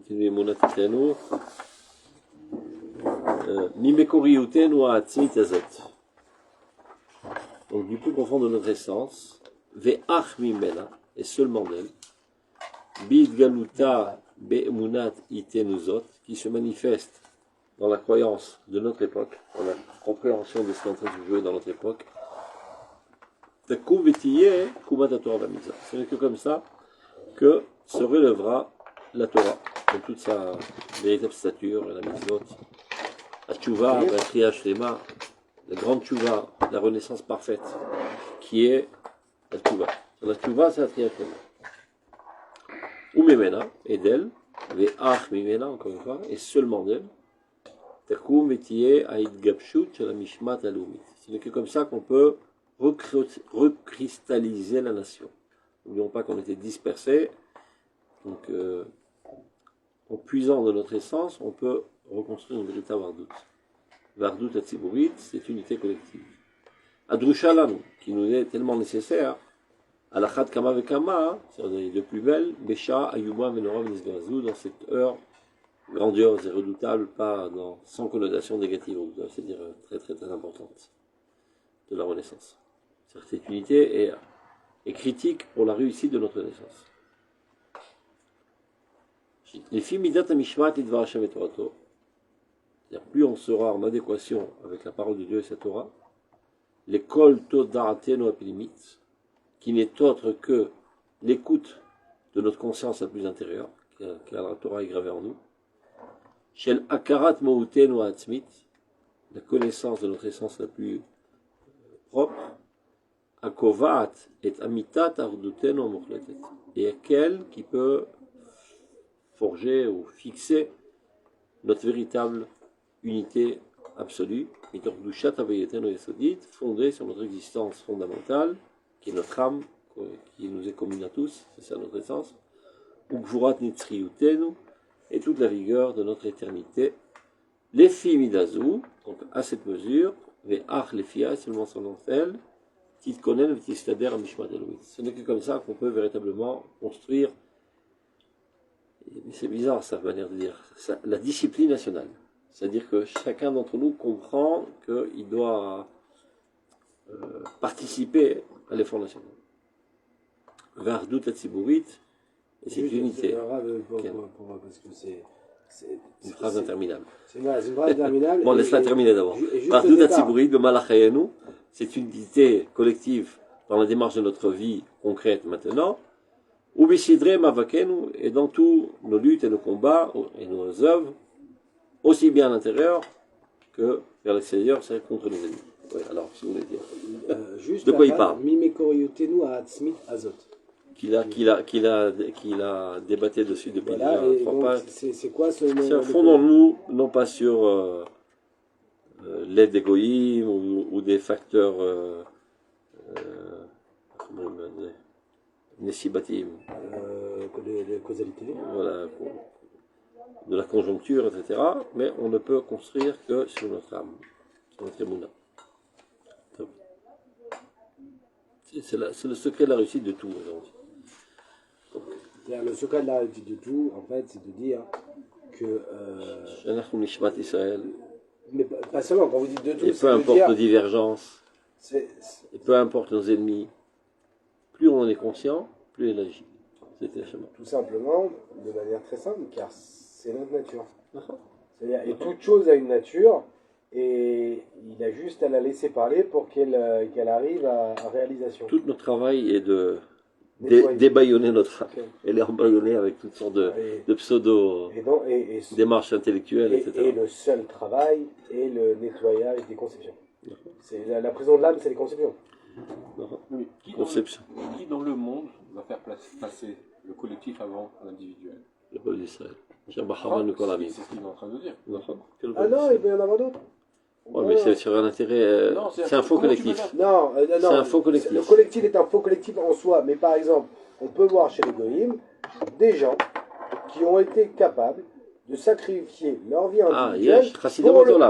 continue Monatitenu. Mimekoriutenu Atzmit Azot. Donc, du plus profond de notre essence, Ve'ach Mimena, et seulement d'elle, Bid Galuta Be'emunat Itenuzot, qui se manifeste dans la croyance de notre époque, dans la compréhension de ce qui est en train de se jouer dans notre époque. Ce n'est que comme ça que se relèvera la Torah, dans toute sa véritable stature, la mitzvot, la tchouva, la triage shlema, la grande tchouva, la renaissance parfaite, qui est la tchouva. La tchouva, c'est la triage shlema. Ou memena, et d'elle, ve'ach mimena, encore une fois, et seulement d'elle, takum vetiye aïdgabshut la mishmat alumit. Ce n'est que comme ça qu'on peut recristalliser la nation. N'oublions pas qu'on était dispersés, donc en puisant de notre essence, on peut reconstruire une véritable Vardout. Vardout Atziburit, c'est unité collective. Adrusha Lanu, qui nous est tellement nécessaire, Alachat Kama Vekama, c'est-à-dire de plus belle, Besha Ayuma Menorah Nisgazou, dans cette heure grandiose et redoutable, pas sans connotation négative, c'est-à-dire très très très importante de la Renaissance. Cette unité est critique pour la réussite de notre naissance. Les filles Midat Amishmat Idvar Hashem et Torato, c'est-à-dire plus on sera en adéquation avec la parole de Dieu et sa Torah, l'école Todarateno Apilimit, qui n'est autre que l'écoute de notre conscience la plus intérieure, car la Torah est gravée en nous, Shel Akarat Moutenu Atzmit, la connaissance de notre essence la plus propre, Akovat et Amitat Ardutenu Mochletet, et aquel qui peut forger ou fixer notre véritable unité absolue, fondée sur notre existence fondamentale, qui est notre âme, qui nous est commune à tous, c'est ça notre essence, et toute la vigueur de notre éternité. Les filles Midazou, donc à cette mesure, les filles, seulement selon elle, ce n'est que comme ça qu'on peut véritablement construire, c'est bizarre sa manière de dire, la discipline nationale. C'est-à-dire que chacun d'entre nous comprend qu'il doit participer à l'effort national. Vardout Atziburit, et c'est une unité. Parce que c'est une phrase interminable. C'est une phrase interminable. Bon, laisse-la terminer d'abord. Vardout Atziburit, de Malachayenu, c'est une unité collective dans la démarche de notre vie concrète maintenant. Ubisidre Mavakenu, et dans tous nos luttes et nos combats et nos œuvres, aussi bien à l'intérieur que vers l'extérieur, c'est contre les ennemis. Oui, alors, si vous voulez dire. Juste de quoi il parle? Mimekoriutenu Atzmit Azot. Qu'il a débatté dessus depuis déjà 3 pages. C'est quoi ce C'est un fond dans nous, non pas sur l'aide des goïms ou des facteurs nessibatim. Les causalités. Voilà, de la conjoncture, etc. Mais on ne peut construire que sur notre âme, sur notre émouna. C'est le secret de la réussite de tout aujourd'hui. Le secret de la réussite de tout, en fait, c'est de dire que. Mais pas seulement, quand vous dites de tout, et peu importe nos divergences, et peu importe nos ennemis, plus on en est conscient, plus il agit. Tout simplement, de manière très simple, car c'est notre nature. C'est-à-dire, et toute chose a une nature, et il a juste à la laisser parler pour qu'elle arrive à réalisation. Tout notre travail est de débaillonner notre âme. Elle est embaillonnée avec toutes sortes de pseudo démarches intellectuelles, etc. Et le seul travail est le nettoyage des conceptions. C'est la prison de l'âme, c'est les conceptions. Qui dans le monde va faire passer le collectif avant l'individuel? Le peuple d'Israël. C'est ce qu'il est en train de dire. Ah non, il peut y en avoir d'autres. Oui, mais c'est sur un intérêt. C'est un faux collectif. Non, c'est un faux collectif. Le collectif est un faux collectif en soi, mais par exemple, on peut voir chez les goïms des gens qui ont été capables de sacrifier leur vie individuelle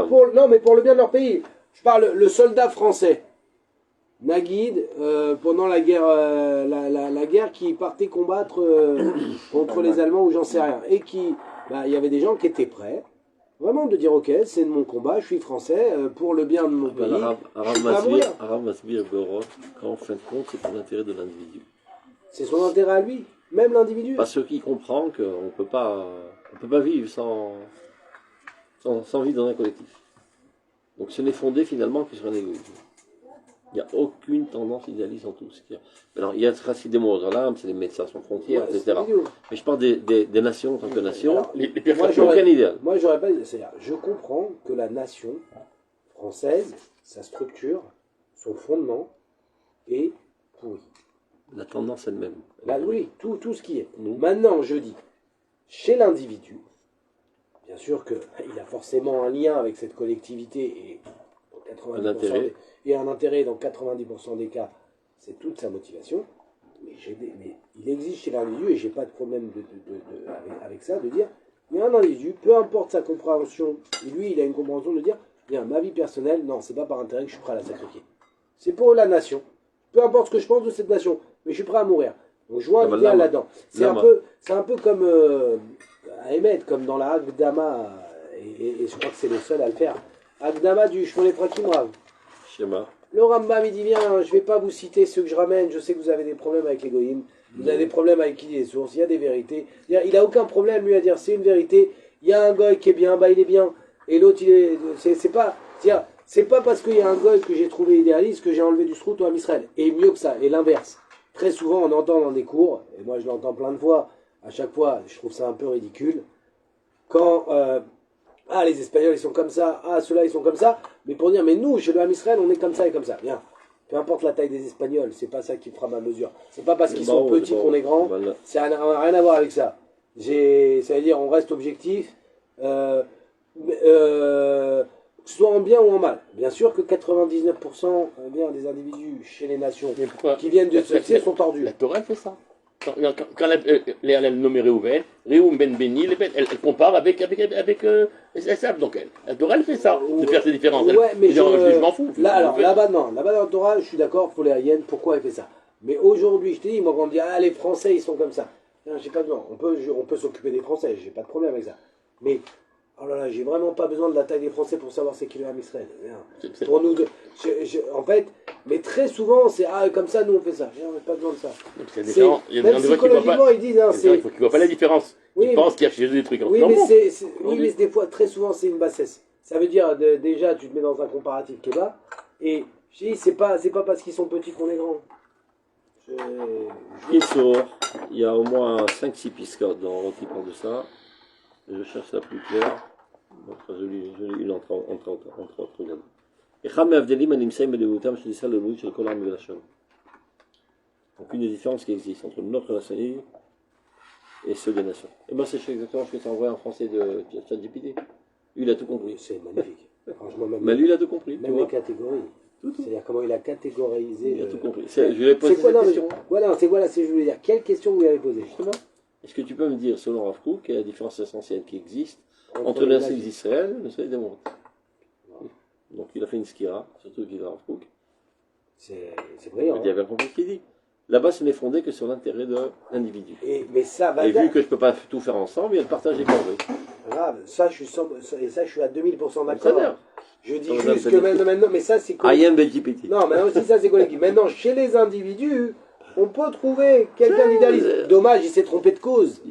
pour le bien de leur pays. Je parle le soldat français. Naguid, pendant la guerre, la guerre qui partait combattre contre les Allemands ou j'en sais rien, et qui bah, il y avait des gens qui étaient prêts, vraiment de dire ok, c'est mon combat, je suis français, pour le bien de mon pays. Arabe Masbir Beorot, quand en fin de compte, c'est pour l'intérêt de l'individu. C'est son intérêt à lui, même l'individu. Parce qu'il comprend qu'on ne peut pas vivre sans vivre dans un collectif. Donc ce n'est fondé finalement que sur un égoïsme. Il n'y a aucune tendance idéaliste en tout ce qu'il y a. Alors, il y a le principe des mots d'Alam, c'est les médecins sans frontières, etc. Mais je parle des nations en tant que nation. Alors, moi, aucun idéal. Moi, j'aurais pas dit. C'est-à-dire, je comprends que la nation française, sa structure, son fondement est pourri. La tendance elle-même. Là, oui, tout ce qui est. Maintenant, je dis, chez l'individu, bien sûr qu'il a forcément un lien avec cette collectivité et 90% et un intérêt dans 90% des cas, c'est toute sa motivation. Mais il existe chez l'individu, et j'ai pas de problème avec ça, de dire, mais un individu, peu importe sa compréhension, lui il a une compréhension de dire, bien, ma vie personnelle, non, c'est pas par intérêt que je suis prêt à la sacrifier. C'est pour la nation. Peu importe ce que je pense de cette nation, mais je suis prêt à mourir. Donc je vois un idéal là-dedans. C'est un peu comme à émettre, comme dans la Hakdama, et je crois que c'est le seul à le faire. Hakdama du Shmoleh Prakim Rav. Schéma. Le Rambam, il dit bien, je ne vais pas vous citer ceux que je ramène, je sais que vous avez des problèmes avec les goïms, vous avez des problèmes avec qui les sources, il y a des vérités. Il n'a aucun problème, lui, à dire c'est une vérité, il y a un goy qui est bien, bah il est bien, et l'autre, il est... C'est pas parce qu'il y a un goy que j'ai trouvé idéaliste que j'ai enlevé du srout au Ham Israël. Et mieux que ça, et l'inverse. Très souvent, on entend dans des cours, et moi je l'entends plein de fois, à chaque fois, je trouve ça un peu ridicule, quand... les Espagnols ils sont comme ça, ceux-là ils sont comme ça, mais pour dire, mais nous, chez le Ham Israël, on est comme ça et comme ça. Bien, peu importe la taille des Espagnols, c'est pas ça qui fera ma mesure. C'est pas parce qu'ils sont petits qu'on est grands, ça n'a rien à voir avec ça. Ça veut dire, on reste objectif, que ce soit en bien ou en mal. Bien sûr que 99% des individus chez les nations qui viennent de ce sont tordus. La Torah fait ça. Quand elle nomme Réhouven, Réhoum Ben Béni, elle compare avec Esav. Donc la Torah, elle fait ça, de faire ces différences. Ouais, mais je m'en fous. Là-bas, non. Là-bas, dans la Torah, je suis d'accord pour les Hayens, pourquoi elle fait ça. Mais aujourd'hui, je te dis, moi, quand on dit, les Français, ils sont comme ça. Non, j'ai pas besoin. On peut s'occuper des Français, j'ai pas de problème avec ça. Mais, oh là là, j'ai vraiment pas besoin de la taille des Français pour savoir c'est qui le Ham Israël. Pour nous deux. En fait, mais très souvent, c'est comme ça, nous on fait ça. J'ai pas besoin de ça. Même psychologiquement, ils disent. Il faut qu'ils voient pas la différence. Ils pensent qu'il y a chez eux des trucs en mais des fois, très souvent, c'est une bassesse. Ça veut dire, déjà, tu te mets dans un comparatif qui est bas. Et je dis, c'est pas parce qu'ils sont petits qu'on est grands. Il y a au moins 5-6 piscotes qui parlent de ça. Je cherche la plus claire. Je lis une entre autres. Regarde. Donc une des différences qui existent entre notre nationalité et ceux des nations. Et moi c'est exactement ce que tu as envoyé en français de ChatGPT. Lui il a tout compris. C'est magnifique. Franchement, mais lui il a tout compris. Même les catégories. C'est-à-dire comment il a catégorisé. Il a tout compris. Je lui ai posé cette question. Voilà, c'est ce que je voulais dire. Quelle question vous lui avez posée justement? Est-ce que tu peux me dire, selon Rav Kook, quelle est la différence essentielle qui existe entre les nations d'Israël et le soleil des mondes? Donc il a fait une skira, surtout qu'il a Rav Kook. C'est brillant. Il y avait compris ce qu'il dit. Là-bas, ce n'est fondé que sur l'intérêt de l'individu. Et vu que je ne peux pas tout faire ensemble, il y a le partage des corvées. Grave, ça je suis à 2000% d'accord. Je dis juste que maintenant, mais ça c'est collectif. Non, maintenant aussi ça c'est collectif. Maintenant, chez les individus, on peut trouver quelqu'un d'idéaliste. Dommage, il s'est trompé de cause.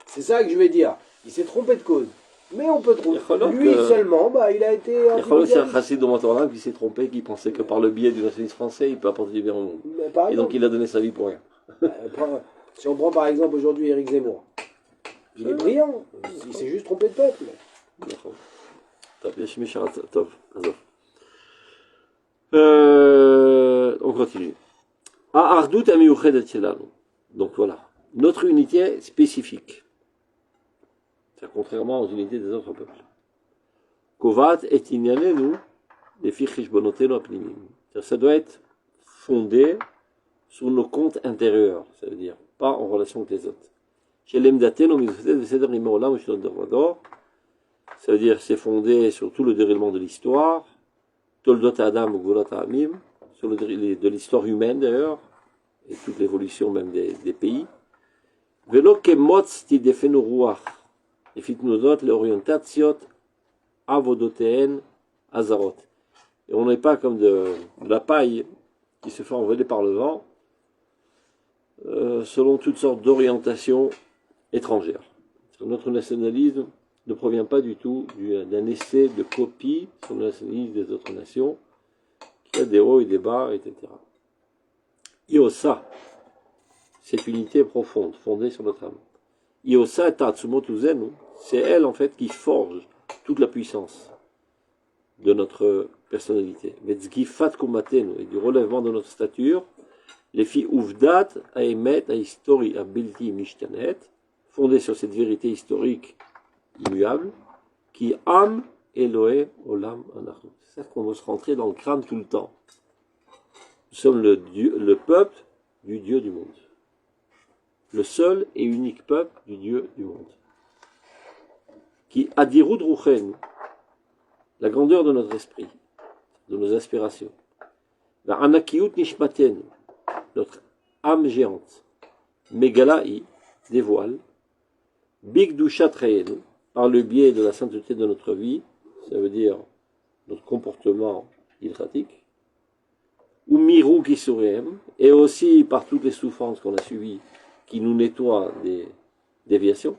C'est ça que je vais dire. Il s'est trompé de cause. Mais on peut trouver. Lui seulement, il a été. C'est un chassid de Motorland qui s'est trompé, qui pensait que par le biais du nationalisme français, il peut apporter du bien au monde. Et donc il a donné sa vie pour rien. Si on prend par exemple aujourd'hui Éric Zemmour, il est brillant. Il s'est juste trompé de peuple. On continue. Donc voilà. Notre unité spécifique. C'est contrairement aux unités des autres peuples. Kovat et Inyanenu, les fichish bonotelo apnimim. Ça doit être fondé sur nos comptes intérieurs, ça veut dire pas en relation avec les autres. Chez l'emdateno, ça veut dire c'est fondé sur tout le déroulement de l'histoire, toldot adam ou gvolot ha'amim, sur de l'histoire humaine d'ailleurs, et toute l'évolution même des pays. Velo kemotz tidefenu ruach. les fitnodot, les orientatiot, avodotéen, azarot. Et on n'est pas comme de la paille qui se fait envoler par le vent, selon toutes sortes d'orientations étrangères. Notre nationalisme ne provient pas du tout d'un essai de copie sur le nationalisme des autres nations, qui a des hauts et des bas, etc. Iosa, cette unité profonde, fondée sur notre âme. Iosa Tatsumotuzenu, c'est elle en fait qui forge toute la puissance de notre personnalité. Vetzgifat Kumatenu, et du relèvement de notre stature, les filles Uvdat, Aemet, Ahistori, Abilti, Mishtanet, fondée sur cette vérité historique immuable, qui Am Eloé Olam Anachnu. C'est ça qu'on va se rentrer dans le crâne tout le temps. Nous sommes le peuple du Dieu du monde. Le seul et unique peuple du Dieu du monde. Qui Adirud Ruchen, la grandeur de notre esprit, de nos aspirations. La Anakiut Nishmaten, notre âme géante. Megalaï, dévoile. Big Dushat Reenu, par le biais de la sainteté de notre vie, ça veut dire notre comportement ilchatique. Ou Mirou Kisurem, et aussi par toutes les souffrances qu'on a subies, qui nous nettoient des déviations.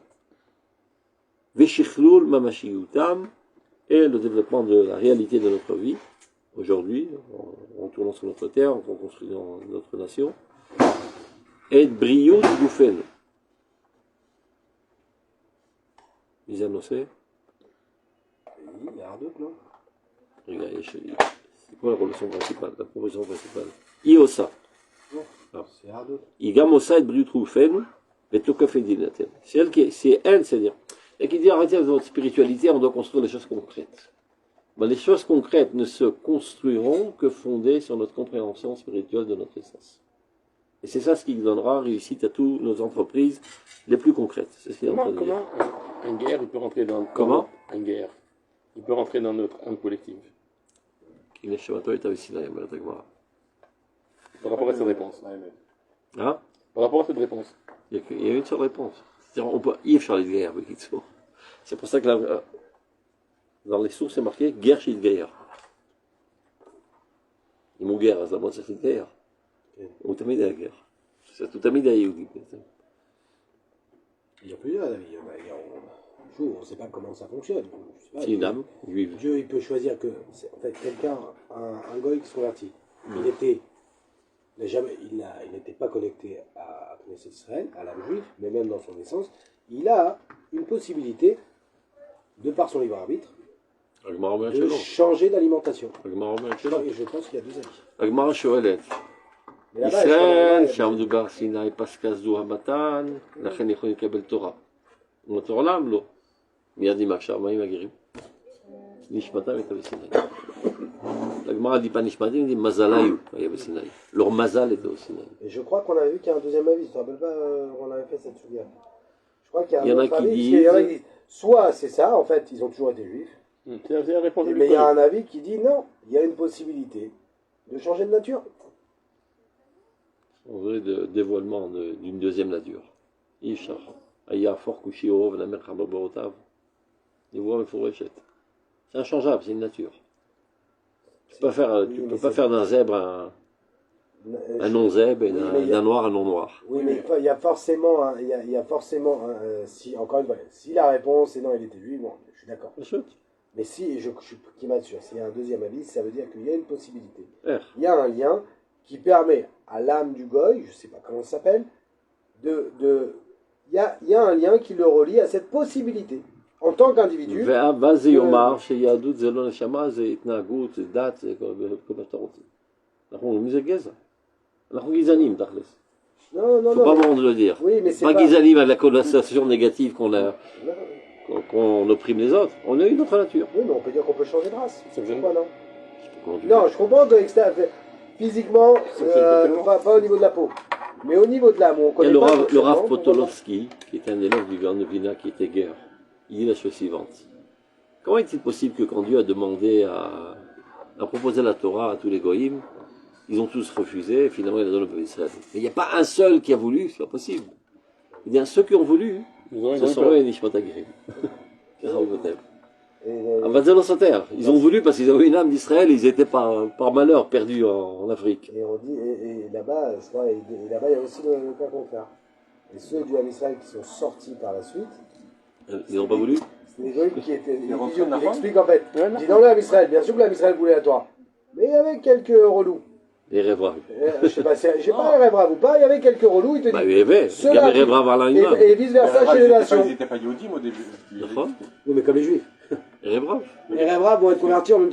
Veshichlul Mamashiyutam, et le développement de la réalité de notre vie, aujourd'hui, en tournant sur notre terre, en construisant notre nation. Et Briou Goufen. Ils annoncé. Il y a d'autres, non? Regarde, c'est quoi la proposition principale? La proposition principale. Iosa. C'est Ardot. Igamosa et Briutroufen, et Tokafedinatel. C'est elle, c'est-à-dire. Et qui dit arrêtez votre spiritualité, on doit construire les choses concrètes. Mais les choses concrètes ne se construiront que fondées sur notre compréhension spirituelle de notre essence. Et c'est ça ce qui donnera réussite à toutes nos entreprises les plus concrètes. C'est ce qu'il est en train de dire. Comment une guerre, il peut rentrer dans... Comment une guerre, il peut rentrer dans notre âme collective. Par rapport à cette réponse. Hein? Par rapport à cette réponse. Il y a une seule réponse. C'est-à-dire, on peut Yves Charles de guerre, c'est pour ça que dans les sources c'est marqué guerre chez guerre. Ils m'ont guerre, ça moi c'est guerre. On t'a mis de la guerre. C'est tout à mis d'ailleurs. Il y a plusieurs avis. On ne sait pas comment ça fonctionne. C'est une âme juive. Dieu, il peut choisir que, en fait, quelqu'un, un goy qui se convertit, il n'était pas connecté à Knesset Israël, à l'âme juive, mais même dans son essence, il a une possibilité, de par son libre arbitre, de changer d'alimentation. Et je pense qu'il y a deux avis. הגמרא שואלת, ישראל שעמדו בהר סיני פסקה זו המתן, לכן יכולים לקבל תורה. אומרת העולם לא. מיד עם עכשיו, מה עם הגרים? נשמתם הייתה בסיני. הגמרא dit pas נשמתם, il dit מזליו היה בסיני. leur mazal était au Sinaï. Et je crois qu'on avait vu qu'il y a un deuxième avis, tu te rappelles pas, on avait fait cette souvière. Je crois qu'il y a un autre avis, il y en a qui disent, soit c'est ça, en fait, ils ont toujours été juifs. C'est la réponse. Mais il y a un avis qui dit non, il y a une possibilité de changer de nature. On veut de dévoilement d'une deuxième nature. Ishar. Aya for kushio, v'namer chababorotav. Des voix mefourachet. C'est inchangeable, c'est une nature. Tu peux pas faire d'un zèbre un non-zèbre et d'un noir un non-noir. Oui, mais il y a forcément, si, encore une fois, si la réponse est non, il était juif, bon, je suis d'accord. Mais si, je suis qui m'assure, s'il y a un deuxième avis, ça veut dire qu'il y a une possibilité. Il y a un lien qui permet à l'âme du goy, je ne sais pas comment ça s'appelle, il y a un lien qui le relie à cette possibilité. En tant qu'individu. ואז יאמר שיהדות זה לא נשמה, זה התנהגות, זה דת, זה כל מה שאתה רוצה. אנחנו אומרים מי זה גזע. אנחנו גזענים, תכלס. Non, faut pas vraiment le dire. Oui, mais c'est pas gizani avec la connotation négative qu'on opprime les autres. On a une autre nature. Oui, mais on peut dire qu'on peut changer de race. Pourquoi non? Non, je comprends que physiquement, pas au niveau de la peau. Mais au niveau de l'âme, on connaît pas. Le Rav Potolowski, qui est un élève du Grand Vina, qui était guerre, il dit la chose suivante. Comment est-il possible que quand Dieu a demandé à proposer la Torah à tous les goïms, ils ont tous refusé, et finalement il a donné au peuple d'Israël. Mais il n'y a pas un seul qui a voulu, c'est pas possible. Il y a ceux qui ont voulu, ce sont eux les Nishmat Agirim. Ils ont voulu parce qu'ils avaient une âme d'Israël, ils étaient par malheur perdus en Afrique. Et on dit, et là-bas, il y a aussi le cas contraire. Et ceux du Ham Israël qui sont sortis par la suite, ils n'ont pas voulu. C'est des goïms qui étaient. Il explique en fait. Il dit dans le Ham Israël, bien sûr que le Ham Israël voulait à toi, mais il y avait quelques relous. Les rêves braves. Je sais pas les rêves braves ou pas, il y avait quelques relous, il te dit. Il y avait rêves braves à l'imam. Et vice versa chez les nations. Ils n'étaient pas yodim au début. Oui, mais comme les juifs. Les rêves braves. Les rêves braves vont être convertis en même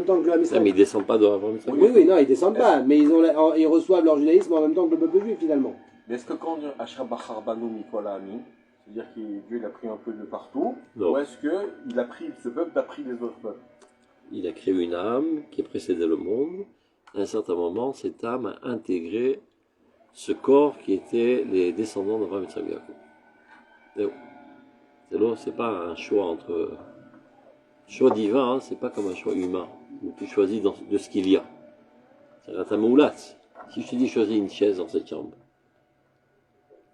temps que le Ham Israël. Mais ils ne descendent pas de Abraham. Oui, non, ils descendent pas, mais ils reçoivent leur judaïsme en même temps que le peuple juif finalement. Mais est-ce que quand on dit Asher Bachar Banu Mikol Ha'amim, c'est-à-dire que Dieu il a pris un peu de partout, ou est-ce que ce peuple a pris les autres peuples? Il a créé une âme qui précédait le monde. À un certain moment, cette âme a intégré ce corps qui était les descendants d'Abraham et Yitzhak Yaakov. C'est pas un choix choix divin, c'est pas comme un choix humain, où tu choisis de ce qu'il y a. C'est un moulat. Si je te dis choisis une chaise dans cette chambre,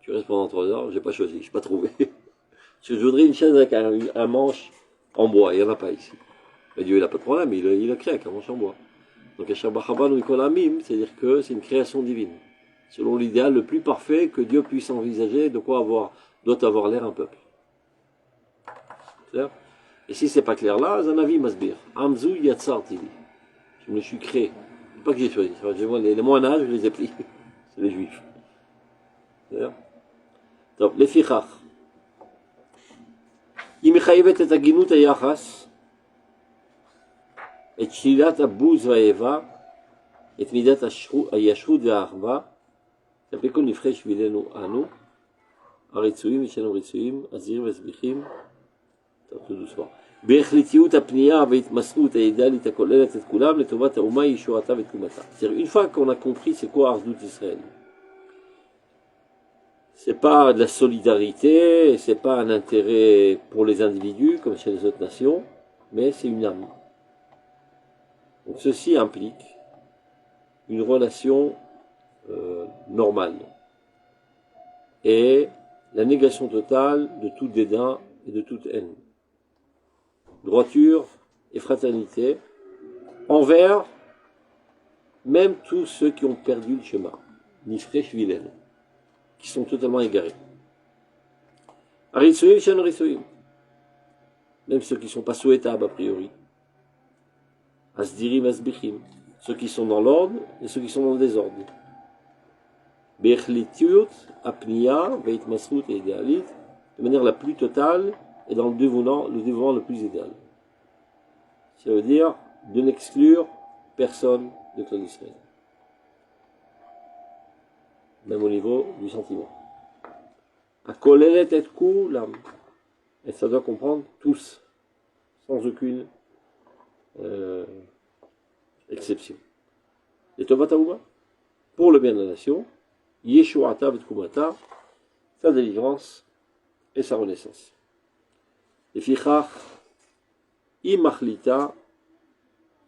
tu restes pendant 3 heures, j'ai pas choisi, j'ai pas trouvé. Je voudrais une chaise avec un manche en bois, il n'y en a pas ici. Mais Dieu il n'a pas de problème, il a créé avec un manche en bois. Donc Asher Bachar Mikol Ha'amim, c'est-à-dire que c'est une création divine, selon l'idéal le plus parfait que Dieu puisse envisager de quoi doit avoir l'air un peuple. Clair? Et si c'est pas clair là, Zanavi Masbir, Amzou Yatsartili. Je me suis créé. C'est pas que j'ai choisi. Les moines-âges, je les ai pris. C'est les juifs. Clair? Donc, les fichach. היא מחייבת את הגינות היחס, את שלילת הבוז והאיבה, את מידת הישרות והאחווה, כלפי כל נבחי שבילנו אנו, הרצויים ושאינם רצויים, הזהירים והסביחים, תרצו דו-ספר. בהחלטיות הפנייה והתמסרות האידאלית הכוללת את כולם לטובת האומה, ישועתה ותקומתה. Une fois qu'on a compris c'est quoi Ardout Israël, c'est pas de la solidarité, c'est pas un intérêt pour les individus comme chez les autres nations, mais c'est une âme. Donc ceci implique une relation normale et la négation totale de tout dédain et de toute haine. Droiture et fraternité envers même tous ceux qui ont perdu le chemin, Nifrei Shvilen, qui sont totalement égarés. Aritsoïm, Shan Aritsoïm, même ceux qui ne sont pas souhaitables a priori. Asdirim, Asbichim, ceux qui sont dans l'ordre et ceux qui sont dans le désordre. Bechlitiut, Apnia, Veit Masrut et Idéalit, de manière la plus totale et dans le dévouement le plus idéal. Ça veut dire de n'exclure personne de l'État d'Israël. Même au niveau du sentiment. À Kolelet et Kulam. Et ça doit comprendre tous, sans aucune exception. Et Tovat Haouma, pour le bien de la nation, Yeshuata Vetkumata, sa délivrance et sa renaissance. Et Fichach, Imachlita,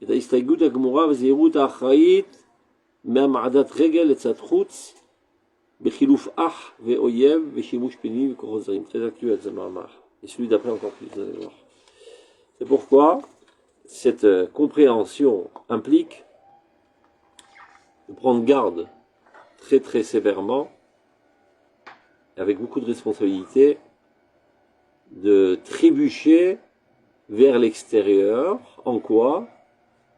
et ההסתייגות הגמורה וזהירות האחראית מהמעדת רגל לצד חוץ בחילוף אח ואויב ושימוש פנימי וכוחות זרים. Très actuel ce מאמר. Et celui d'après encore plus, vous allez voir. C'est pourquoi cette compréhension implique de prendre garde très très sévèrement, avec beaucoup de responsabilité, de trébucher vers l'extérieur. En quoi?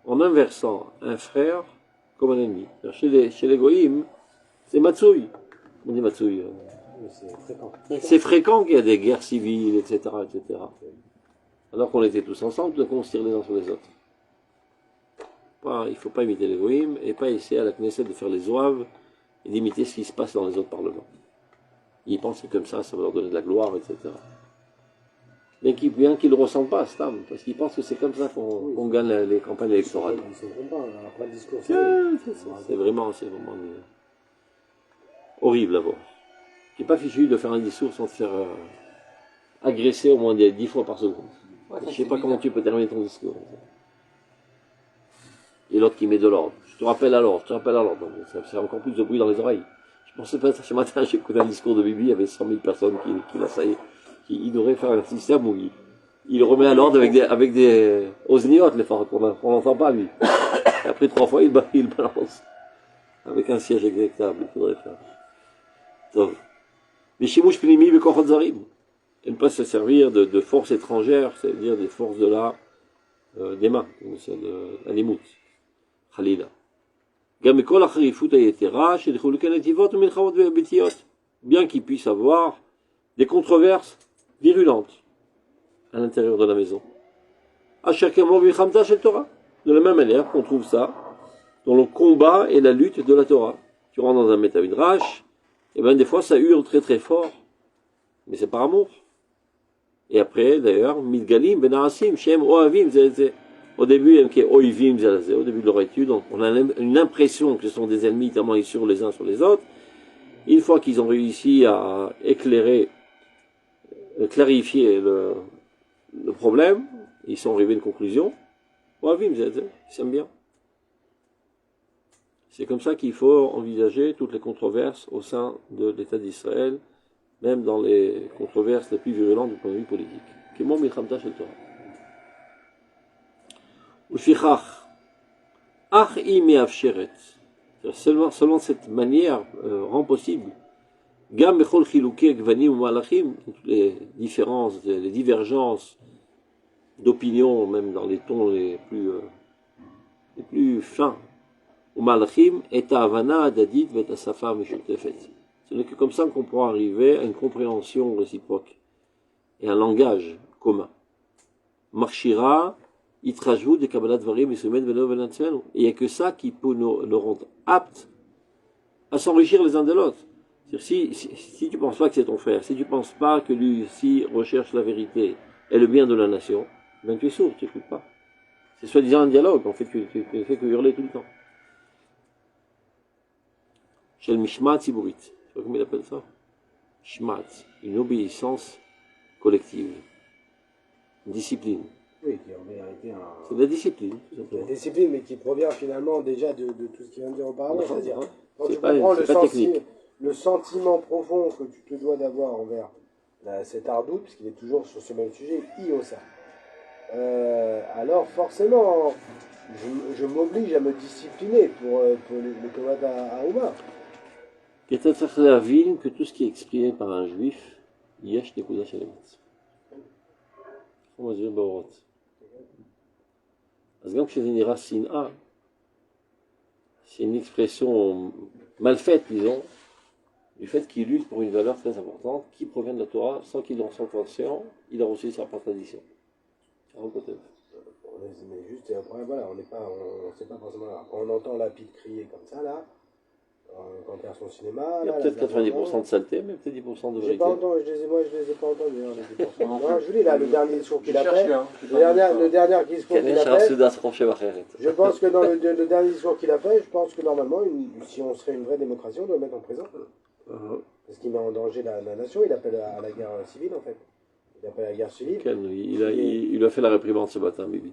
En inversant un frère comme un ennemi. Chez les goïms, c'est Matsouï. On dit Matsouï. C'est fréquent qu'il y a des guerres civiles, etc., etc. Alors qu'on était tous ensemble, tout à coup on se tire les uns sur les autres. Il ne faut pas imiter les goïms et pas essayer à la Knesset de faire les zouaves et d'imiter ce qui se passe dans les autres parlements. Ils pensent que comme ça va leur donner de la gloire, etc. Mais bien qu'ils ne le ressentent pas, Stam, parce qu'ils pensent que c'est comme ça qu'on gagne les campagnes électorales. C'est vraiment horrible à voir. Tu n'es pas fichu de faire un discours sans te faire agresser au moins 10 fois par seconde. Je ne sais pas comment tu peux terminer ton discours. Et l'autre qui met de l'ordre. Je te rappelle à l'ordre. Ça fait encore plus de bruit dans les oreilles. Je pensais pas ce matin, j'ai écouté un discours de Bibi, il y avait 100 000 personnes qui ignoraient faire un système où Il le remet à l'ordre avec des osniotes, les phares, qu'on n'entend pas, lui. Et après 3 fois, il balance. Avec un siège exactable, il faudrait faire. Donc, mais Shimush Pnimi Bekochot Zarim. Et ne pas se servir de forces étrangères, c'est-à-dire des forces de des mains, comme celle de l'animout. Khalila. Gamekol Acharifut Ayetera, Shedchuluken Ativot, Milchamot Betiot. Bien qu'il puisse avoir des controverses virulentes à l'intérieur de la maison. De la même manière qu'on trouve ça dans le combat et la lutte de la Torah. Tu rentres dans un Métamidrash, et bien des fois ça hurle très très fort, mais c'est par amour. Et après, d'ailleurs, Midgalim, Benarasim, Shem, Oavim, au début, Oivim, au début de leur étude, on a une impression que ce sont des ennemis tellement ils sur les uns sur les autres. Une fois qu'ils ont réussi à clarifier le problème, ils sont arrivés à une conclusion. Oavim, ils s'aiment bien. C'est comme ça qu'il faut envisager toutes les controverses au sein de l'État d'Israël, même dans les controverses les plus virulentes du point de vue politique. Comment Milchamta shel Torah. Ushvichach, ach imi avsheret. Selon cette manière rend possible, gam bechol chilukei gvanim umalachim, toutes les différences, les divergences d'opinion, même dans les tons les plus fins, umalachim et havana adadit vet safa mishutefet. Ce n'est que comme ça qu'on pourra arriver à une compréhension réciproque et un langage commun. Marchira, itrajvu de kabbalat varim isumen velo velantzvenu. Et il n'y a que ça qui peut nous rendre aptes à s'enrichir les uns de l'autre. Si tu ne penses pas que c'est ton frère, si tu ne penses pas que lui aussi recherche la vérité et le bien de la nation, ben tu es sourd, tu n'écoutes pas. C'est soi-disant un dialogue, en fait, tu ne fais que hurler tout le temps. Shel mishmat tziburit. Comment il appelle ça? Shmat, une obéissance collective, une discipline. Oui, qui en vérité c'est de la discipline. La discipline, mais qui provient finalement déjà de tout ce qu'il vient de dire auparavant. C'est-à-dire, quand tu pas, comprends le sentiment profond que tu te dois d'avoir envers cet ardout, puisqu'il est toujours sur ce même sujet, Iosa. Alors forcément, je m'oblige à me discipliner pour le Tovad à Ouma. Et tu as la ville que tout ce qui est exprimé par un juif, yesh nekuda shel emet. On va dire baorot. Parce que quand c'est une sin'a, c'est une expression mal faite, disons, du fait qu'il lutte pour une valeur très importante qui provient de la Torah, sans qu'il en soit conscient, il a reçu sa propre tradition. Mais juste, après, voilà, on sait pas forcément là. Quand on entend la pile crier comme ça, là, quand il y a son cinéma. Il y a peut-être 90% de saleté, mais peut-être 10% de vérité. Moi, je les ai pas entendus, les 10%. Non, je vous dis, là, le dernier discours qu'il a fait, le dernier discours qu'il a fait, je pense que dans le dernier discours qu'il a fait, je pense que normalement, si on serait une vraie démocratie, on doit le mettre en prison. Parce qu'il met en danger la nation, il appelle à la guerre civile, en fait. Il appelle à la guerre civile. Il lui a fait la réprimande ce matin, Bibi.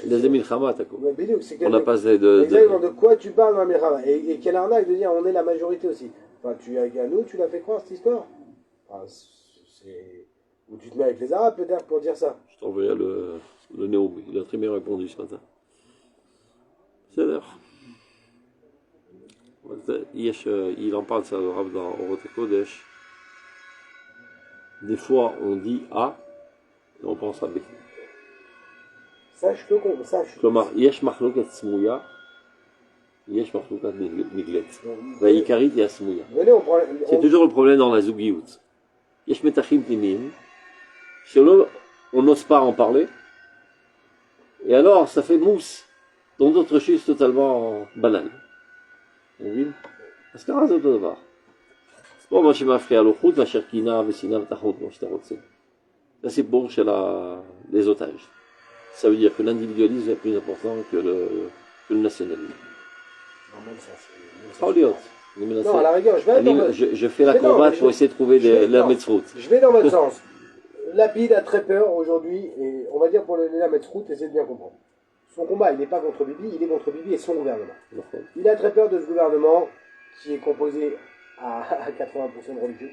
Les Emil Khamat, on n'a pas exactement de quoi tu parles dans Emil Khamat. Et quelle arnaque de dire on est la majorité aussi. Enfin, à nous, tu l'as fait croire cette histoire. Enfin, ou tu te mets avec les Arabes peut-être pour dire ça. Je t'enverrai le néo. Il a très bien répondu ce matin. C'est l'heure. Il en parle, ça, le Rav dans Orot Kodesh. Des fois, on dit A, et on pense à B. Ça, je peux comprendre. כלומר, יש מחלוקת סמויה, יש מחלוקת נגלית. והעיקרית היא הסמויה. C'est toujours le problème dans la זוגיות. יש מתחים פנימיים, on n'ose pas en parler, et alors ça fait mousse dans d'autres choses totalement banales. Vous voyez? אז ככה זה אותו דבר. פה מה שמפריע לו חוץ מאשר קינה ושנאה ותחרות כמו שאתה רוצה. זה הסיפור של les otages. Ça veut dire que l'individualisme est plus important que le nationalisme. Non, à la rigueur, je fais la combat pour essayer de trouver la Metzrout. Je vais dans votre sens. Lapide a très peur aujourd'hui, et on va dire pour la Metzrout, essayez de bien comprendre. Son combat, il n'est pas contre Bibi, il est contre Bibi et son gouvernement. Il a très peur de ce gouvernement qui est composé à 80% de religieux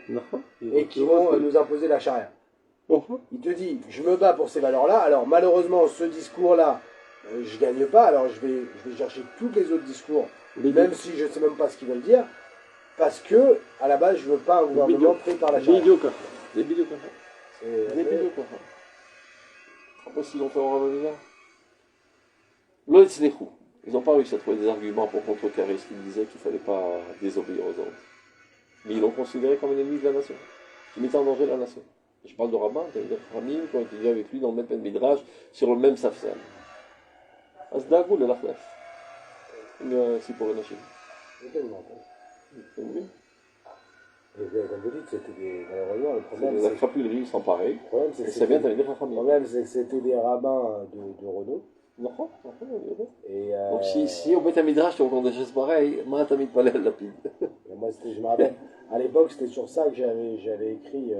et qui vont nous imposer la charia. Il te dit, je me bats pour ces valeurs-là. Alors malheureusement, ce discours-là, je gagne pas. Alors je vais chercher tous les autres discours, même si je ne sais même pas ce qu'ils veulent dire, parce que à la base, je veux pas un gouvernement pris par la charia. Des vidéos comme ça. Des vidéos comme ça. Après, si longtemps on va venir. L'autre, ils n'ont pas réussi à trouver des arguments pour contrecarrer ce qu'ils disaient qu'il ne fallait pas désobéir aux ordres. Mais ils l'ont considéré comme un ennemi de la nation, qui mettait en danger la nation. Je parle de rabbins, il y a des familles qui ont étudié avec lui dans le même Midrash, sur le même Safsal. Asdagou le Lachlef. C'est pour les machines. Comme vous dites, c'était malheureusement, le problème. C'est la crapulerie sans pareil. Le problème, c'est que c'était des rabbins de renom. Donc si on met un midrash on compte des choses pareilles, moi t'as mis pas la lapide. Moi je me rappelle, à l'époque c'était sur ça que j'avais écrit à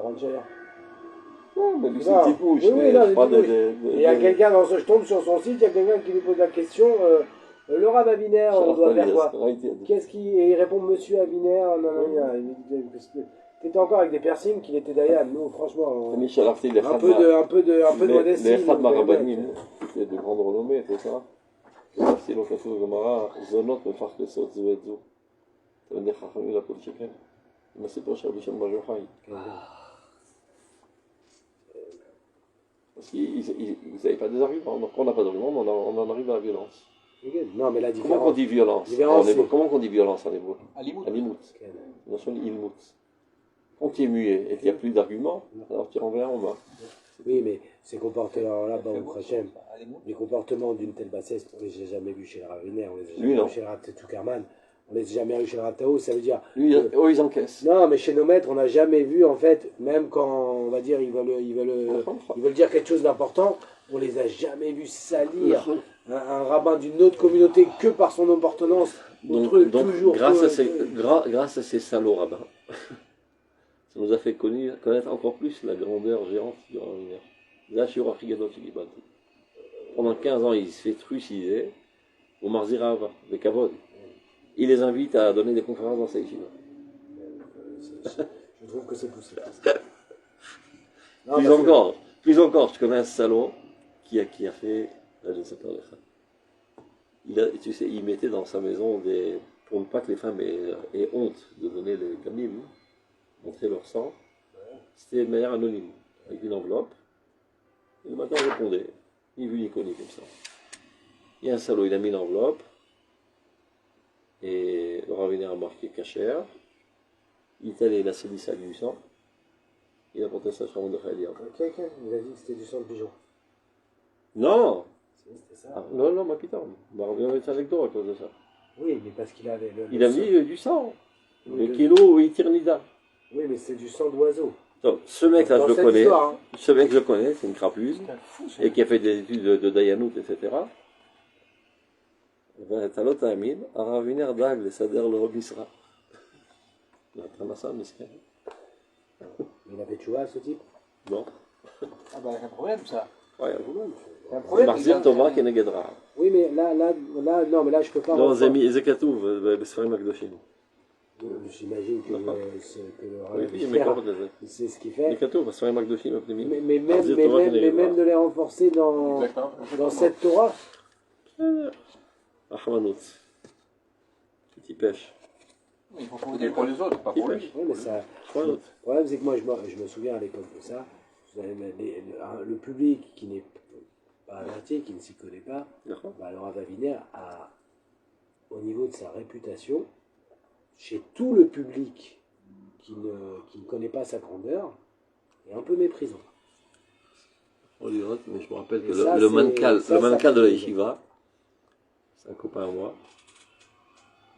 Rancher. Non, mais lui c'est une petite bouche. Il y a quelqu'un je tombe sur son site, il y a quelqu'un qui lui pose la question, le Rav Aviner, on doit faire quoi? Qu'est-ce qui. Et il répond Monsieur Aviner, T'étais encore avec des piercings qu'il était derrière. Nous, franchement, un peu de modestie. Les Khad Marabanim, qui étaient de grande renommée et tout ça. C'est l'occasion de Gomara, Zonot, me faire que ça, Zouedzo. Ça veut dire Chachamim la Kolchikem. Mais c'est pas cher, Bichem Bajochai. Parce qu'ils n'avaient pas des arguments. Donc, on n'a pas d'arguments, on en arrive à la violence. Non, mais la différence. Comment on dit violence comment on dit violence en hébreu? Alimut. La notion d'ilmut. Quand tu es muet et qu'il n'y a plus d'arguments, alors tu renverras en main. Oui, mais ces comportements-là, les comportements d'une telle bassesse, on ne les a jamais vus chez le Raviner, on les a jamais vus chez le Rav Toukarman, on ne les a jamais vus chez le Rav Tao, ça veut dire... Lui, ils encaissent. Non, mais chez nos maîtres, on n'a jamais vu, en fait, même quand, on va dire, ils veulent dire quelque chose d'important, on ne les a jamais vus salir un rabbin d'une autre communauté que par son appartenance. Donc grâce à ces salauds rabbins, ça nous a fait connaître encore plus la grandeur géante du Raviner. Là, pendant 15 ans, il se fait trucider au Marzirava, de Kavod. Il les invite à donner des conférences dans sa yeshiva. Je trouve que c'est poussé. Plus encore, je connais un salaud qui a fait, là je ne sais pas, tu sais, il mettait dans sa maison pour ne pas que les femmes aient honte de donner les gamim, montrer leur sang, c'était de manière anonyme, avec une enveloppe, et le matin on répondait, ni vu ni connu comme ça. Il y a un salaud, il a mis l'enveloppe, et le Raviner a marqué cachère, il est allé, il a saisi ça du sang, il a porté ça sur le Mordechai Eliyahu. Quelqu'un il a dit que c'était du sang de pigeon. Non! C'était ça. Ah, non, ma putain, on va mettre avec toi à cause de ça. Oui, mais parce qu'il avait il a mis du sang, le kilo Iternida. Oui, mais c'est du sang d'oiseau. Donc, ce mec-là, je le connais. Ce mec, je le connais, c'est une crapuse, et qui a fait des études de Dayanout, etc. T'as l'autre Amin, à Raviner Dag, le Sader, le Robisra. Il a un ça, miskin. Il avait tchouva, ce type? Non. Ah bah, il y a un problème, ça. Ouais, il y a un problème. C'est Marzir Thomas qui est Negedra. Oui, mais là, non, mais là, je peux pas. Non, Zekatouv, le Sfarim Akdoshim. J'imagine que le Raviner, c'est ce qu'il fait. Zekatouv, le Sfarim Akdoshim, mais même de les renforcer dans cette Torah. Ahmanout. Petit pêche. Il faut trouver pour les autres, pas pour lui. Oui, mais ça. Le problème, c'est que moi, je me souviens à l'époque de ça. Le public qui n'est pas averti, qui ne s'y connaît pas, alors Raviner a, au niveau de sa réputation, chez tout le public qui ne connaît pas sa grandeur, est un peu méprisant. Mais je me rappelle que le mancal de la yeshiva, c'est un copain à moi,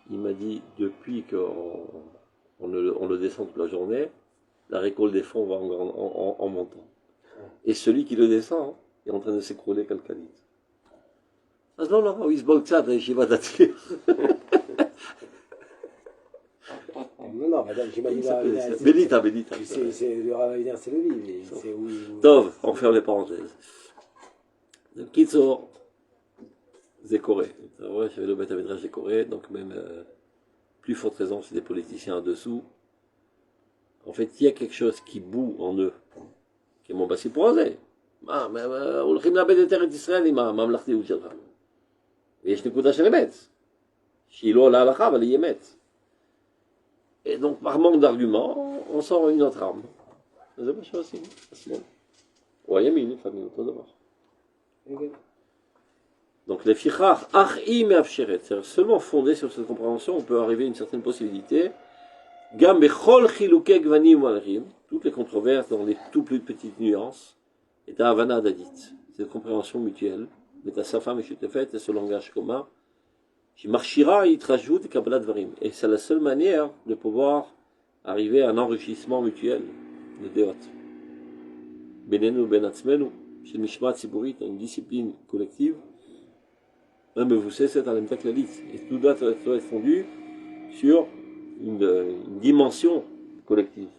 il m'a dit, depuis qu'on le descend toute la journée, la récolte des fonds va en montant. Et celui qui le descend est en train de s'écrouler calcalite. Non, il se bloque ça, la yeshiva d'Atir. Non, madame, j'imagine. Bédita. Le Raviner, c'est le livre. Tov, on ferme les parenthèses. Le Kitzor, Zécoré. Ouais, j'avais le Beth Midrash Zécoré, donc même plus forte raison, c'est des politiciens en dessous. en fait, il y a quelque chose qui bout en eux, qui est mon passé pour זה. הולכים לאבד את ארץ ישראל עם הממלכתיות שלך. ויש נקודה של אמת, שהיא לא להלכה, אבל היא אמת. Et donc, par manque d'arguments, on sort une autre arme. זה מה שעושים, השמאל. או הימין, לפעמים, אותו דבר. Donc, les fichach, ach'i me'afsheret, c'est-à-dire seulement fondé sur cette compréhension, on peut arriver à une certaine possibilité. Gam bechol chilukei gvanim malachim, toutes les controverses dans les tout plus petites nuances, est à Havana d'Adit, cette compréhension mutuelle, mais à sa femme et et ce langage commun, qui marchira, il te rajoute Kabbalat Dvarim. Et c'est la seule manière de pouvoir arriver à un enrichissement mutuel de Deot. Benenu ben atzmenu, chez Mishma Tziburit, une discipline collective, même vous savez, c'est un Lemtak Lalit. Et tout doit être fondu sur une dimension collective.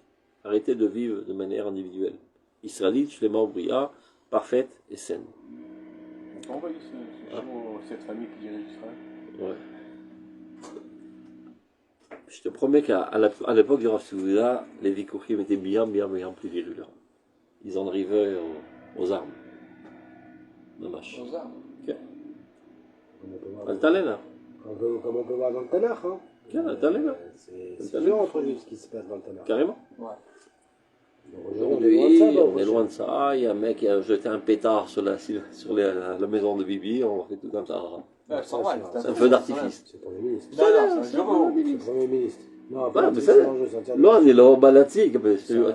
Arrêtez de vivre de manière individuelle. Israélite, Shlema Obria, parfaite et saine. On peut envoyer cette famille qui dirige Israël. Ouais. Je te promets qu'à l'époque du Rav Souda, les Vikouchim étaient bien plus virulents. Ils en arrivaient aux armes. Dommage. Aux armes. Ok. Al-Talena. Comme on peut voir dans le Tanakh. Hein. Al-Talena. C'est dur entre nous ce qui se passe dans le Tanakh. Carrément. Ouais. Aujourd'hui, on est loin de ça. Il y a un mec qui a jeté un pétard sur la maison de Bibi. On fait tout comme ça. C'est un feu d'artifice. C'est le Premier ministre. C'est le Premier ministre. Non, mais ça, là, on est là au Balatique.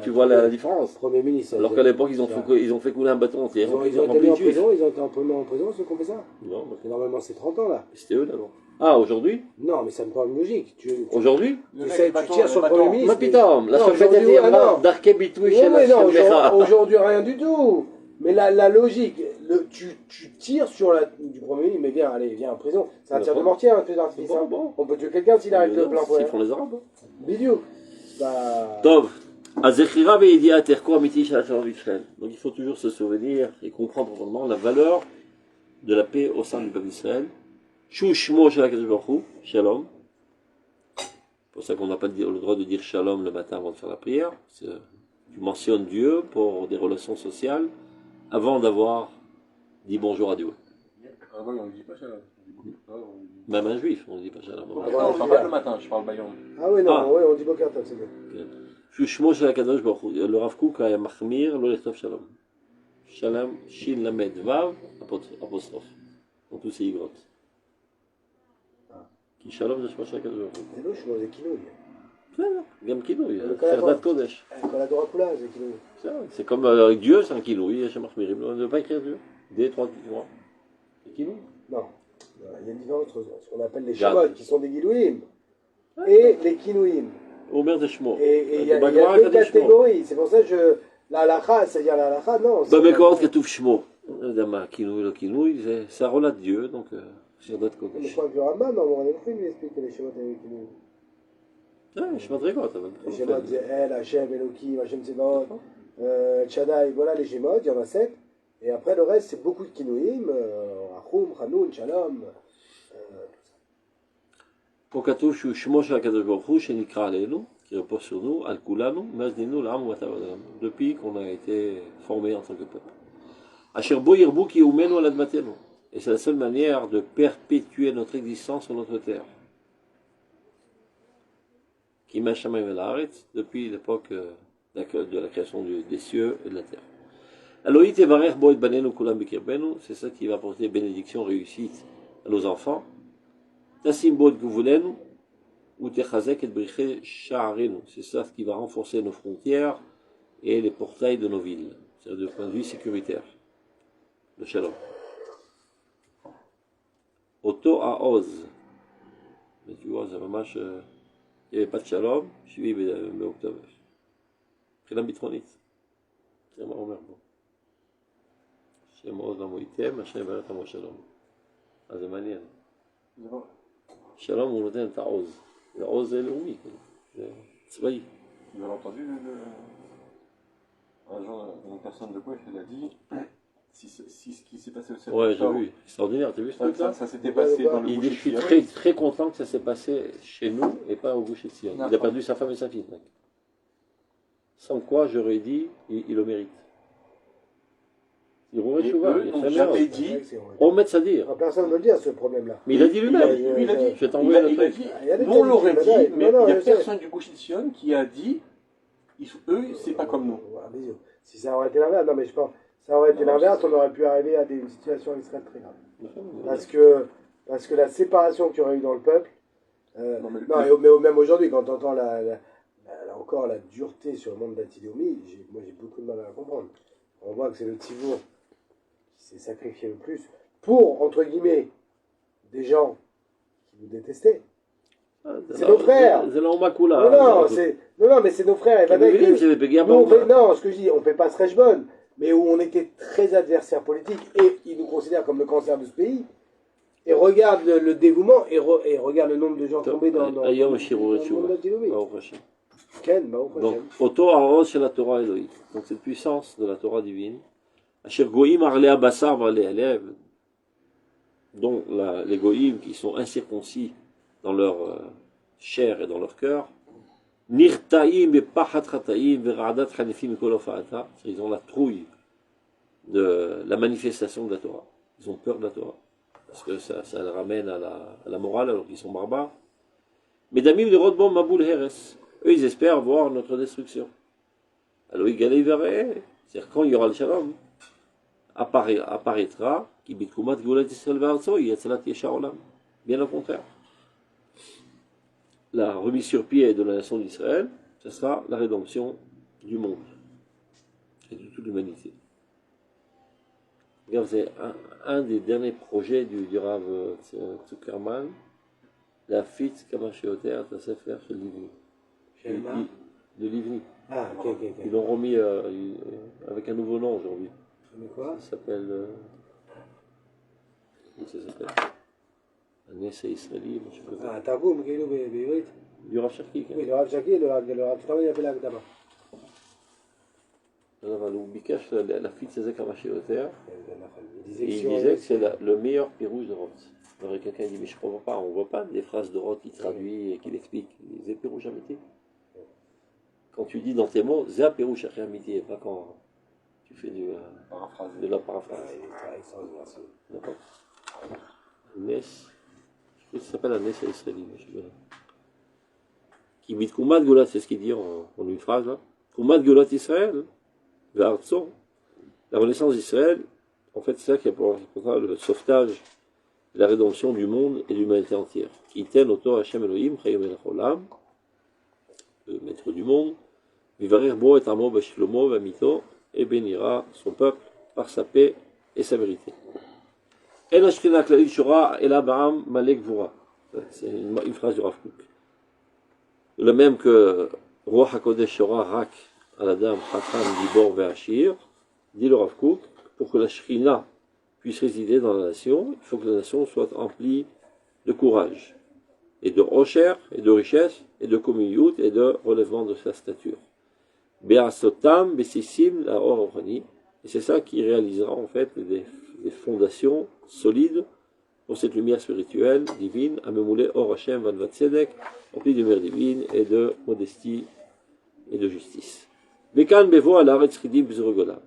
Tu vois la différence. Premier ministre. Alors qu'à l'époque, ils ont fait couler un bâton entier. Ils ont été mis en prison, ils ont été en prison, ceux qui ont fait ça. Non, normalement, c'est 30 ans là. C'était eux d'abord. Ah, aujourd'hui? Non, mais ça me paraît logique. Aujourd'hui? Tu tires sur le Premier ministre. Ma putain, la société d'Arke Bitouich et la aujourd'hui, rien du tout. Mais la logique, tu tires sur du Premier ministre, mais viens en prison. C'est un tir de mortier, un feu d'artifice. On peut tuer quelqu'un s'il arrive de plein fouet. Ils font les Arabes. Bidiou. Tov. Azechira ve'ediat erko amiti shel Shalom Israël. Donc il faut toujours se souvenir et comprendre vraiment la valeur de la paix au sein du peuple d'Israël. Shu shmo shel HaKadosh Baruch Hu, Shalom. C'est pour ça qu'on n'a pas le droit de dire Shalom le matin avant de faire la prière. Tu mentionnes Dieu pour des relations sociales avant d'avoir dit bonjour à Dieu. Ah oui, on ne dit pas Shalom. Même un juif, on ne dit pas Shalom. Non, je ne parle pas le matin, je parle Bayom. Ah oui, non, on dit Boker Tov, c'est bien. Shu shmo shel HaKadosh Baruch Hu. Le Rav Kook a machmir lo lechtov Shalom. Shalom, Shin Lamed Vav, apostrophe. Dans tous ces igrotes. כי שלום זה שמו של הקדוש ברוך הוא. זה לא שמו, זה כינוי. בסדר, גם כינוי, חרדת קודש. כל התורה כולה זה כינוי. C'est comme avec Dieu, c'est un כינוי, שמחמירים לו, on ne veut pas écrire Dieu. Des trois, c'est כינוי. Non, il y a une différence entre ce qu'on appelle les shemot, qui sont des guilouim, et les kinouim. הוא אומר זה שמו. Et il y a deux catégories, c'est pour ça que la halakha, c'est-à-dire la halakha, non. במקורות כתוב שמו. אני יודע מה, כינוי לא כינוי, זה הרולת Dieu, donc... חרדת קודש. Je crois que le Rambam, dans mon Anochim, il explique que les Shemot avec nous. יש מדרגות, אבל... Les Shemot, c'est El, Hachem, Elohim, Hachem Tsebaot, Shaddai, voilà les Shemot, il y en a 7. Et après le reste, c'est beaucoup de Kinouim, Rachum, Hanoun, Shalom, tout ça. פה כתוב שהוא שמו של הקדוש ברוך הוא שנקרא עלינו, qui repose sur nous, על כולנו, מזנינו לעם ומטר אדם, depuis qu'on a été formé en tant que peuple. אשר בו ירבו כי יאומנו על אדמתנו. Et c'est la seule manière de perpétuer notre existence sur notre terre. Qui m'a jamais vu l'arrête depuis l'époque de la création des cieux et de la terre. Aloït et Varer Boet Banenu Kulam Bikirbenu, c'est ça qui va apporter bénédiction, réussite à nos enfants. Tassim Boet Guvulenu, ou Techazek et Briché Sha'arenu, c'est ça qui va renforcer nos frontières et les portails de nos villes, c'est-à-dire du point de vue sécuritaire. Le Shalom. Auto à Oz. Mais tu vois, c'est vraiment... il n'y avait pas de shalom, je suis באוקטובר. מבחינה ביטחונית. זה מה אומר פה. השם עוז למו ייתם, השם יברך עמו שלום. אז זה מעניין. שלום הוא נותן את העוז. והעוז זה לאומי, זה צבאי. Vous avez entendu un jour, une personne de gauche, elle a dit... Si ce qui s'est passé au 7 ouais, j'ai vu. Extraordinaire, t'as vu ce truc-là? Ça s'était passé dans le Il est très, très content que ça s'est passé chez nous et pas au Gush Etzion. Il a perdu sa femme et sa fille, mec. sans quoi j'aurais dit, il le mérite. Ils n'ont jamais dit. On met ça dire. Personne ne veut dire ce problème-là. Mais il a dit lui-même. Il a dit. Je vais t'envoyer le texte. On l'aurait dit, mais il n'y a personne du Gush Etzion qui a dit, eux, c'est pas comme nous. Si ça aurait été l'inverse, non mais je pense, ça aurait été l'inverse, on aurait pu arriver à des situations extrêmement très graves. Parce que la séparation qu'il y aurait eu dans le peuple, mais même aujourd'hui, quand on entend encore la dureté sur le monde d'Antidomie, moi j'ai beaucoup de mal à la comprendre. On voit que c'est le Tivour qui s'est sacrifié le plus pour, entre guillemets, des gens qui vous détestaient. C'est nos frères. C'est l'Omakula. Non, mais c'est nos frères. Non, ce que je dis, on ne fait pas ce bonne, mais où on était très adversaires politiques et ils nous considèrent comme le cancer de ce pays. Et regarde le dévouement et regarde le nombre de gens tombés dans le monde d'Antidomie. Donc, Oto Aros chez la Torah Elohim. Donc, cette puissance de la Torah divine, Asher Goïm Arlea Bassar Valé Alev, dont les Goïm qui sont incirconcis dans leur chair et dans leur cœur, Nirtaïm et Pachatrataïm, Veradat Hanefim Kolofata, ils ont la trouille de la manifestation de la Torah. Ils ont peur de la Torah, parce que ça les ramène à la morale alors qu'ils sont barbares. Mais Damim de Rodbom Maboul Heres. Eux, ils espèrent voir notre destruction. Alors, c'est-à-dire quand il y aura le shalom, apparaîtra, bien au contraire. La remise sur pied de la nation d'Israël, ce sera la rédemption du monde et de toute l'humanité. Regarde, c'est un des derniers projets du Rav Zuckerman, la Fitz Kamashéoter, de Sefer chez Livni. De Livni. Ah, ok. Ils l'ont remis avec un nouveau nom aujourd'hui. Mais quoi? Ça s'appelle. Comment ça s'appelle? Un essai israélien, je sais pas. Ah, Targum, qui est le du Rav Cherki. Oui, le Rav Cherki, le Rav Cherki, il appelle la Gdama. אבל הוא ביקש להפיץ את זה כמה שיותר, il disait que c'est le meilleur pirouge de Roth. Alors quelqu'un dit, mais je ne comprends pas, on ne voit pas des phrases de Roth qui traduit et qui l'explique. C'est pirouge amitié. Quand tu dis dans tes mots, c'est un pirouge amitié, pas quand tu fais de la paraphrase. D'accord. Nes, je crois que ça s'appelle un Nes israélien. Qui dit Koumat Goulat, c'est ce qu'il dit en une phrase là. Koumat Goulat Israël. La renaissance d'Israël, en fait, c'est ça qui est pour le sauvetage, la rédemption du monde et de l'humanité entière. Qui tiennent autour Hashem Elohim, Chayim El Cholam, le maître du monde, Vivarir Bo et Amo Bashlomo Vamito, et bénira son peuple par sa paix et sa vérité. En Ashkina Klalit Shura El Abraham Malek Vura. C'est une phrase du Rav Kook. Le même que Ruach HaKodesh Shura Rak. À la dame Chacham Dibor Ve'ashir, dit le Rav Kook, pour que la Shrina puisse résider dans la nation, il faut que la nation soit remplie de courage, et de rocher, et de richesse, et de communiout, et de relèvement de sa stature. Be'asotam, Be'sissim, la Orani, et c'est ça qui réalisera en fait des fondations solides pour cette lumière spirituelle, divine, à Memoulé Or Hashem Van Vatsedek, remplie de lumière divine et de modestie et de justice. Bekan Bevo à l'arrêt Sridim Bzurgola.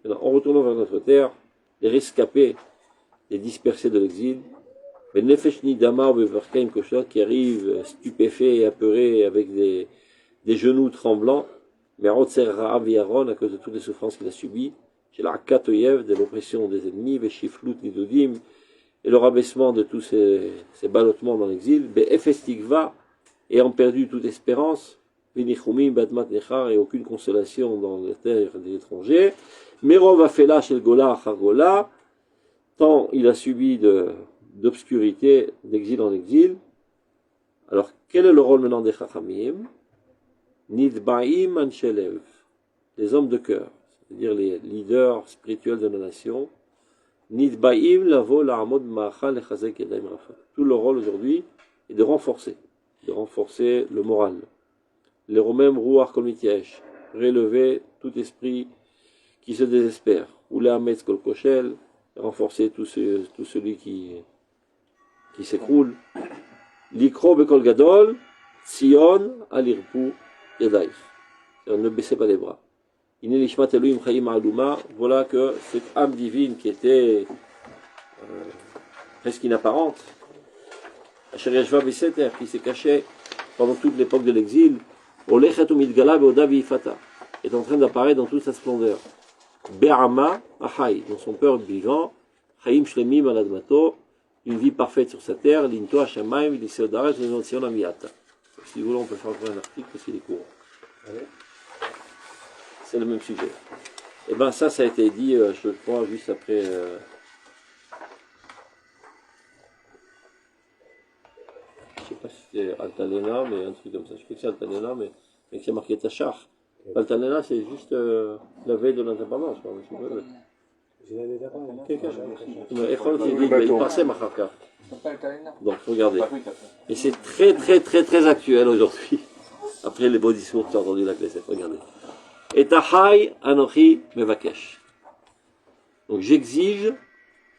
En retournant vers notre terre, les rescapés, les dispersés de l'exil, les Nefeshni Damar Beverkaim Koshot qui arrivent stupéfaits et apeurés avec des genoux tremblants, mais Rotser Ra'av Yaron à cause de toutes les souffrances qu'il a subies, chez la Katoyev de l'oppression des ennemis, Veshiflut Nidodim, et le rabaissement de tous ces ballottements dans l'exil, Be'efestigva, ayant perdu toute espérance, et aucune consolation dans la terre des étrangers. Merov a fait là chez le Gola, Chargola, tant il a subi d'obscurité, d'exil en exil. Alors, quel est le rôle maintenant des Chachamim? Nidbaim Anshelev, les hommes de cœur, c'est-à-dire les leaders spirituels de la nation. Nidbaim Lavo La'amod Ma'achal Echazek Yadayim Rafa. Tout le rôle aujourd'hui est de renforcer le moral. Les Romains Rouar Kolmitiesh, relever tout esprit qui se désespère. Ou la Metz Kolkochel, renforcer tout celui qui s'écroule. Likro Bekol Gadol, Sion Alirpu Yadaïf. Ne baissez pas les bras. Voilà que cette âme divine qui était presque inapparente, qui s'est cachée pendant toute l'époque de l'exil, est en train d'apparaître dans toute sa splendeur. Be'ama Achai, dans son peuple vivant, Chaim Shlemim Aladmato, une vie parfaite sur sa terre, Linto Hashamaim, Liseodaret, Lenotsion Amiata. Si vous voulez, on peut faire un article parce qu'il est court. C'est le même sujet. Et bien ça a été dit, je crois, juste après... je ne sais pas si c'est Altalena, mais un truc comme ça. Je sais que c'est Altalena, mais c'est marqué Tachar. Altalena, c'est juste la veille de l'indépendance. Il passait Maharka. Donc regardez. Et c'est très très très très actuel aujourd'hui. Après les beaux discours que tu as entendus la Knesset. Regardez. Et Tahai Anochi Mevakesh. Donc j'exige,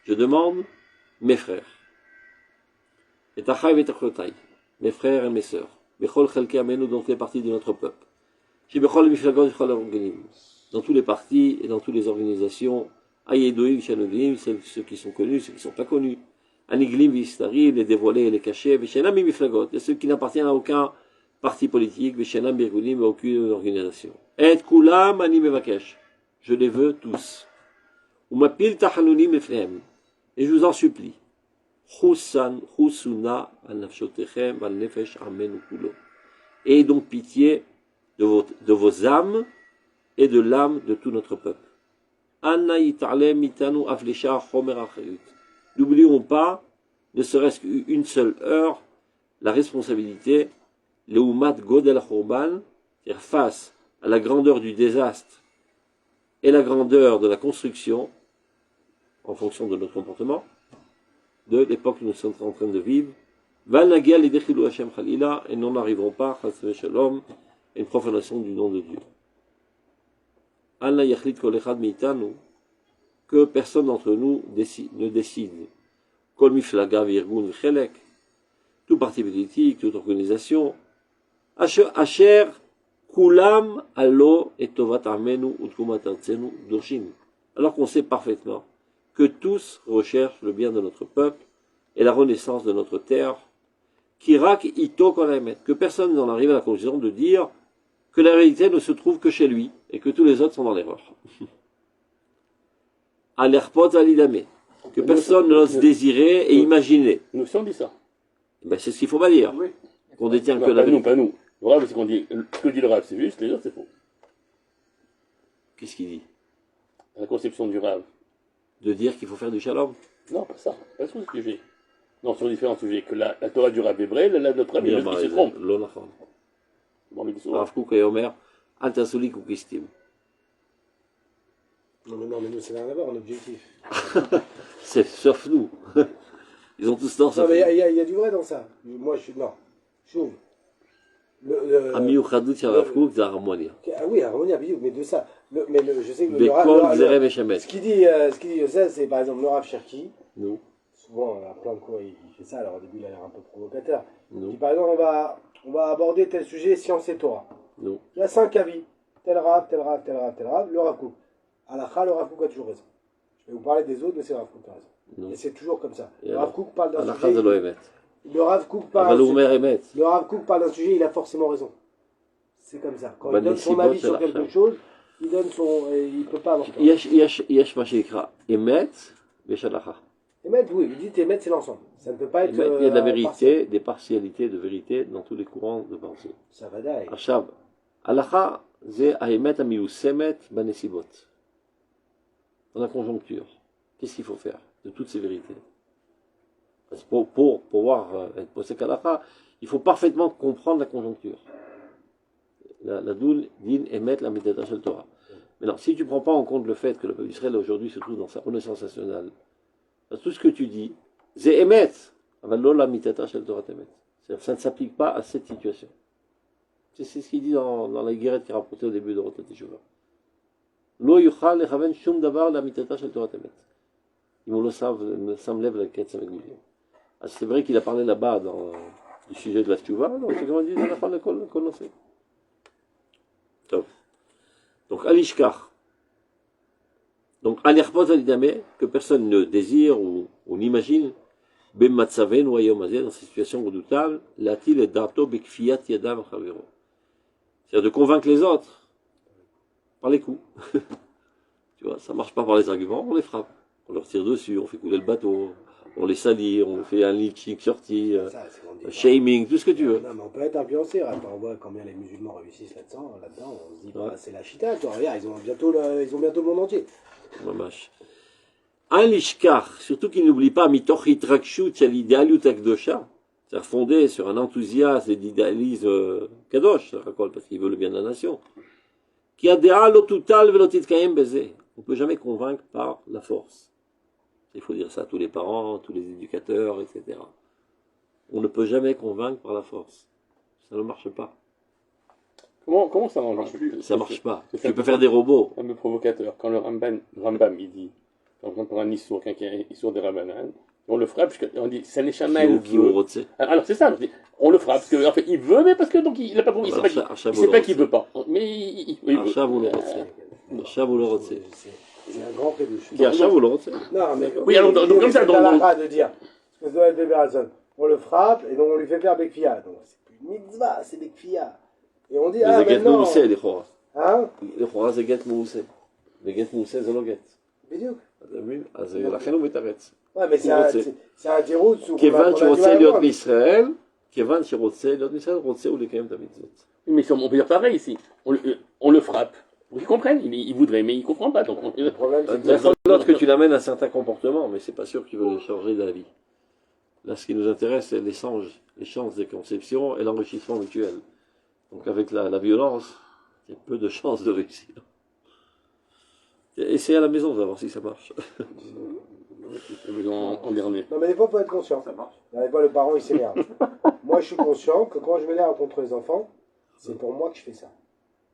je demande mes frères. Et Tahai Vetachotai. Mes frères et mes sœurs. Bechol Chelke Amenu, dont fait partie de notre peuple. Dans tous les partis et dans toutes les organisations, ceux qui sont connus, ceux qui ne sont pas connus, les dévoilés et les cachés, et ceux qui n'appartiennent à aucun parti politique, à aucune organisation. Je les veux tous. Et je vous en supplie. Ayez donc pitié de vos âmes et de l'âme de tout notre peuple. N'oublions pas, ne serait-ce qu'une seule heure, la responsabilité, c'est-à-dire face à la grandeur du désastre et la grandeur de la construction, en fonction de notre comportement, de l'époque que nous sommes en train de vivre, et nous n'arriverons pas à une profanation du nom de Dieu. Que personne d'entre nous ne décide. Tout parti politique, toute organisation, Asher Kulam Allo et Tovat Armenu Utkumat Artsenu Doshim. Alors qu'on sait parfaitement que tous recherchent le bien de notre peuple et la renaissance de notre terre, Kirak Ito Kolemet, que personne n'en arrive à la conclusion de dire que la réalité ne se trouve que chez lui et que tous les autres sont dans l'erreur. Alerpot alidame, que personne n'ose désirer et imaginer. Nous sommes dit ça. Ben c'est ce qu'il ne faut pas dire. Oui. Qu'on détient que la vérité. Pas nous. Le Rav, c'est qu'on dit, ce que dit le Rav, c'est juste, les autres, c'est faux. Qu'est-ce qu'il dit? La conception du Rav. De dire qu'il faut faire du shalom? Non, pas ça. Pas sur ce sujet. Non, sur différents sujets. Que la Torah du Rav est vraie, la notre Rav, il se trompe. Rav Kook et Omer, Altasoulik ou Kistim. Non, mais nous, c'est rien à voir, en objectif. C'est sauf nous. Ils ont tous tort. Non, mais il y a du vrai dans ça. Moi, je suis. Non. Je trouve. Ami ou Chadout, il y a Rav Kook, c'est Harmonia. Ah oui, Harmonia, mais de ça. Je sais que ce qu'il dit Yosef, c'est par exemple le Rav Cherki. Nous. Souvent, à plein de cours, il fait ça. Alors au début, il a l'air un peu provocateur. Il dit par exemple, on va aborder tel sujet, science et Torah. Non. Il y a 5 avis. Tel Rav, tel Rav, tel Rav, tel Rav. Le Rav Kook. Alakha, le Rav Kook a toujours raison. Je vais vous parler des autres, mais c'est le Rav Kook qui a raison. Non. Et c'est toujours comme ça. Le Rav Kook parle d'un sujet. Le Rav Kook parle d'un sujet, il a forcément raison. C'est comme ça. Quand il donne son avis sur quelque chose, il donne son. Il ne peut pas avoir tort. Yesh ma sheikra. Emet, veshalacha. Emet, oui, il dit Emet, c'est l'ensemble. Ça ne peut pas être. Il y a de la vérité, des partialités de vérité dans tous les courants de pensée. Ça va d'ailleurs. Achab, halacha, c'est Emet amiusemet banesibot. Dans la conjoncture, qu'est-ce qu'il faut faire de toutes ces vérités? Parce que pour pouvoir être posek halacha, il faut parfaitement comprendre la conjoncture. La doule din Emet la mitata shel Torah. Maintenant, si tu ne prends pas en compte le fait que le peuple d'Israël aujourd'hui se trouve dans sa renaissance nationale, tout ce que tu dis, c'est Emet, ça ne s'applique pas à cette situation. C'est ce qu'il dit dans la guérette qui rapportait au début de Rotat Teshuvah. Lo yuchal lechaven shum davar la mitata shel Torah temet. Il me semble la quête avec lui. C'est vrai qu'il a parlé là-bas du sujet de la Teshuvah, donc c'est comme on dit dans la fin de Kol Nosé. Top. Donc, Alishkar. Donc, Anerpot Alidame, que personne ne désire ou n'imagine, Ben Matsaven ou Ayomazé, dans ces situations redoutables, Latil et Dato Bekfiat Yadam Chavero. C'est-à-dire de convaincre les autres par les coups. Tu vois, ça marche pas par les arguments, on les frappe. On leur tire dessus, on fait couler le bateau, on les salit, on fait un lynching sorti, shaming, tout ce que tu veux. Non, mais on peut être influencé. Attends, on voit combien les musulmans réussissent là-dedans. On se dit, bah, c'est la chita, toi. Regarde, ils ont bientôt le monde entier. Un lishkar, surtout qu'il n'oublie pas mitoch hitrakshut shel idéalut akdosha, c'est-à-dire fondé sur un enthousiasme et d'idéalisme kadosh, parce qu'il veut le bien de la nation. Qui a des lotutal velotit kaem bezé. On ne peut jamais convaincre par la force. Il faut dire ça à tous les parents, tous les éducateurs, etc. On ne peut jamais convaincre par la force. Ça ne marche pas. Comment ça marche? Ça marche pas. Tu peux faire des robots. Un peu provocateur. Quand le Rambam il dit, quand on prend un issour, quelqu'un qui est issour des Rabbanan, on le frappe, on dit, c'est un échamel. Alors c'est ça, on le frappe, parce qu'en fait, il veut, mais parce que donc il n'a pas compris, il sait pas qu'il veut pas. Mais il veut. Un chat, vous le retirez. Un chat, vous le retirez. C'est un grand prélude. Qui un chat, vous le retirez. Non, mais. Oui, alors donc comme ça, donc. De dire, ce que doit être Béberazon, on le frappe, et donc on lui fait faire Bekfia. Donc c'est plus une mitzvah, c'est Bekfia. Et on dit, ah, maintenant. C'est les Khoras. Hein? Les Khoras, c'est Get Moussé. Les Get Moussé, c'est le Get. בדיוק. אז לכן הוא מתארץ. זה התירוץ. כיוון שרוצה להיות מישראל, כיוון שרוצה להיות מישראל, רוצה הוא לקיים את המצוות. Mais on peut dire pareil ici. On le frappe. Pour qu'il comprenne. Il voudrait, mais il ne comprend pas. Donc le problème, c'est que tu l'amènes à un certain comportement, mais c'est pas sûr qu'il veut le changer de la vie. Là, ce qui nous intéresse, c'est l'échange des conceptions et l'enrichissement mutuel. Donc avec la violence, il y a peu de chances de réussir. Essayez à la maison, vous allez voir si ça marche. En dernier. Non mais des fois il faut être conscient. Ça marche. Des fois le parent il s'énerve. Moi je suis conscient que quand je m'énerve contre les enfants, c'est pour moi que je fais ça.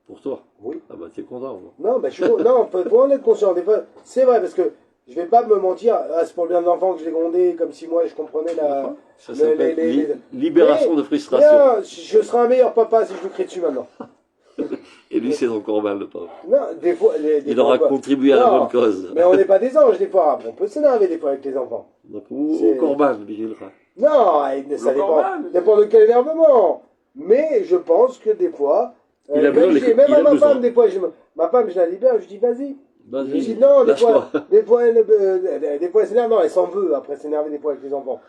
Pour toi? Oui. Ah bah t'es content. Moi. Non, bah, non, faut en être conscient. Des fois, c'est vrai parce que je vais pas me mentir, ah, c'est pour le bien de l'enfant que je l'ai grondé, comme si moi je comprenais la... Ça s'appelle libération de frustration. Bien, je serai un meilleur papa si je lui crie dessus maintenant. Et lui, c'est encore mal, le pauvre. Non, des fois... Il aura contribué à la bonne cause. Mais on n'est pas des anges, des fois. On peut s'énerver, des fois, avec les enfants. Donc, ou Corban, Bigilra. Non, ça dépend de quel énervement. Mais je pense que des fois... même à ma femme, des fois, ma femme, je la libère, je dis, vas-y. Je dis, non, des fois, elle s'énerve. Non, elle s'en veut, après s'énerver des fois avec les enfants.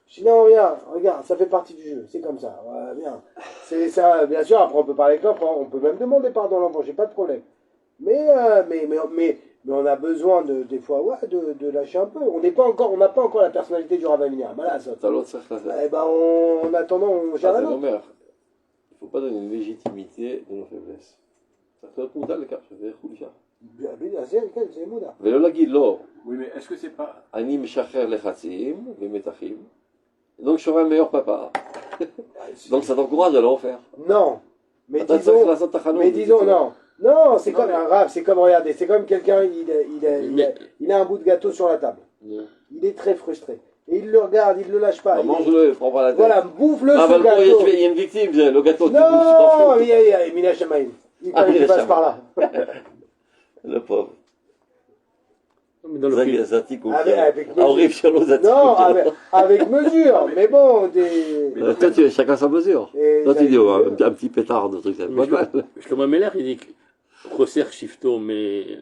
Je dis non, regarde, ça fait partie du jeu, c'est comme ça, voilà, bien. C'est ça, bien sûr, après on peut parler avec l'enfant, on peut même demander pardon à l'enfant, j'ai pas de problème. Mais on a besoin des fois, de lâcher un peu. On n'a pas encore la personnalité du rabbin Minyan. Voilà, ça. Eh ben, en attendant, on gère la nôtre. Il ne faut pas donner une légitimité de nos faiblesses. Ça peut être le cas, je vais dire, c'est Mouda. Oui, mais est-ce que c'est pas... אני משחרר לחצים ומתחים. Donc je serai un meilleur papa. Donc ça t'encourage à le refaire. Non. Mais disons non. Non, c'est comme un rap, c'est comme, regardez, c'est comme quelqu'un, il a un bout de gâteau sur la table. Il est très frustré. Et il le regarde, il ne le lâche pas. Mange-le, prends pas la tête. Voilà, bouffe-le ce gâteau. Il y a une victime, le gâteau. Non, il y a Mina Shamaïm. Il passe par là. Le pauvre. Avec mesure, mais bon, toi, chacun sa mesure. Toi, tu dis, un petit pétard de trucs, c'est pas mal. Shlomo Meler, il dit Choser Shifto, mais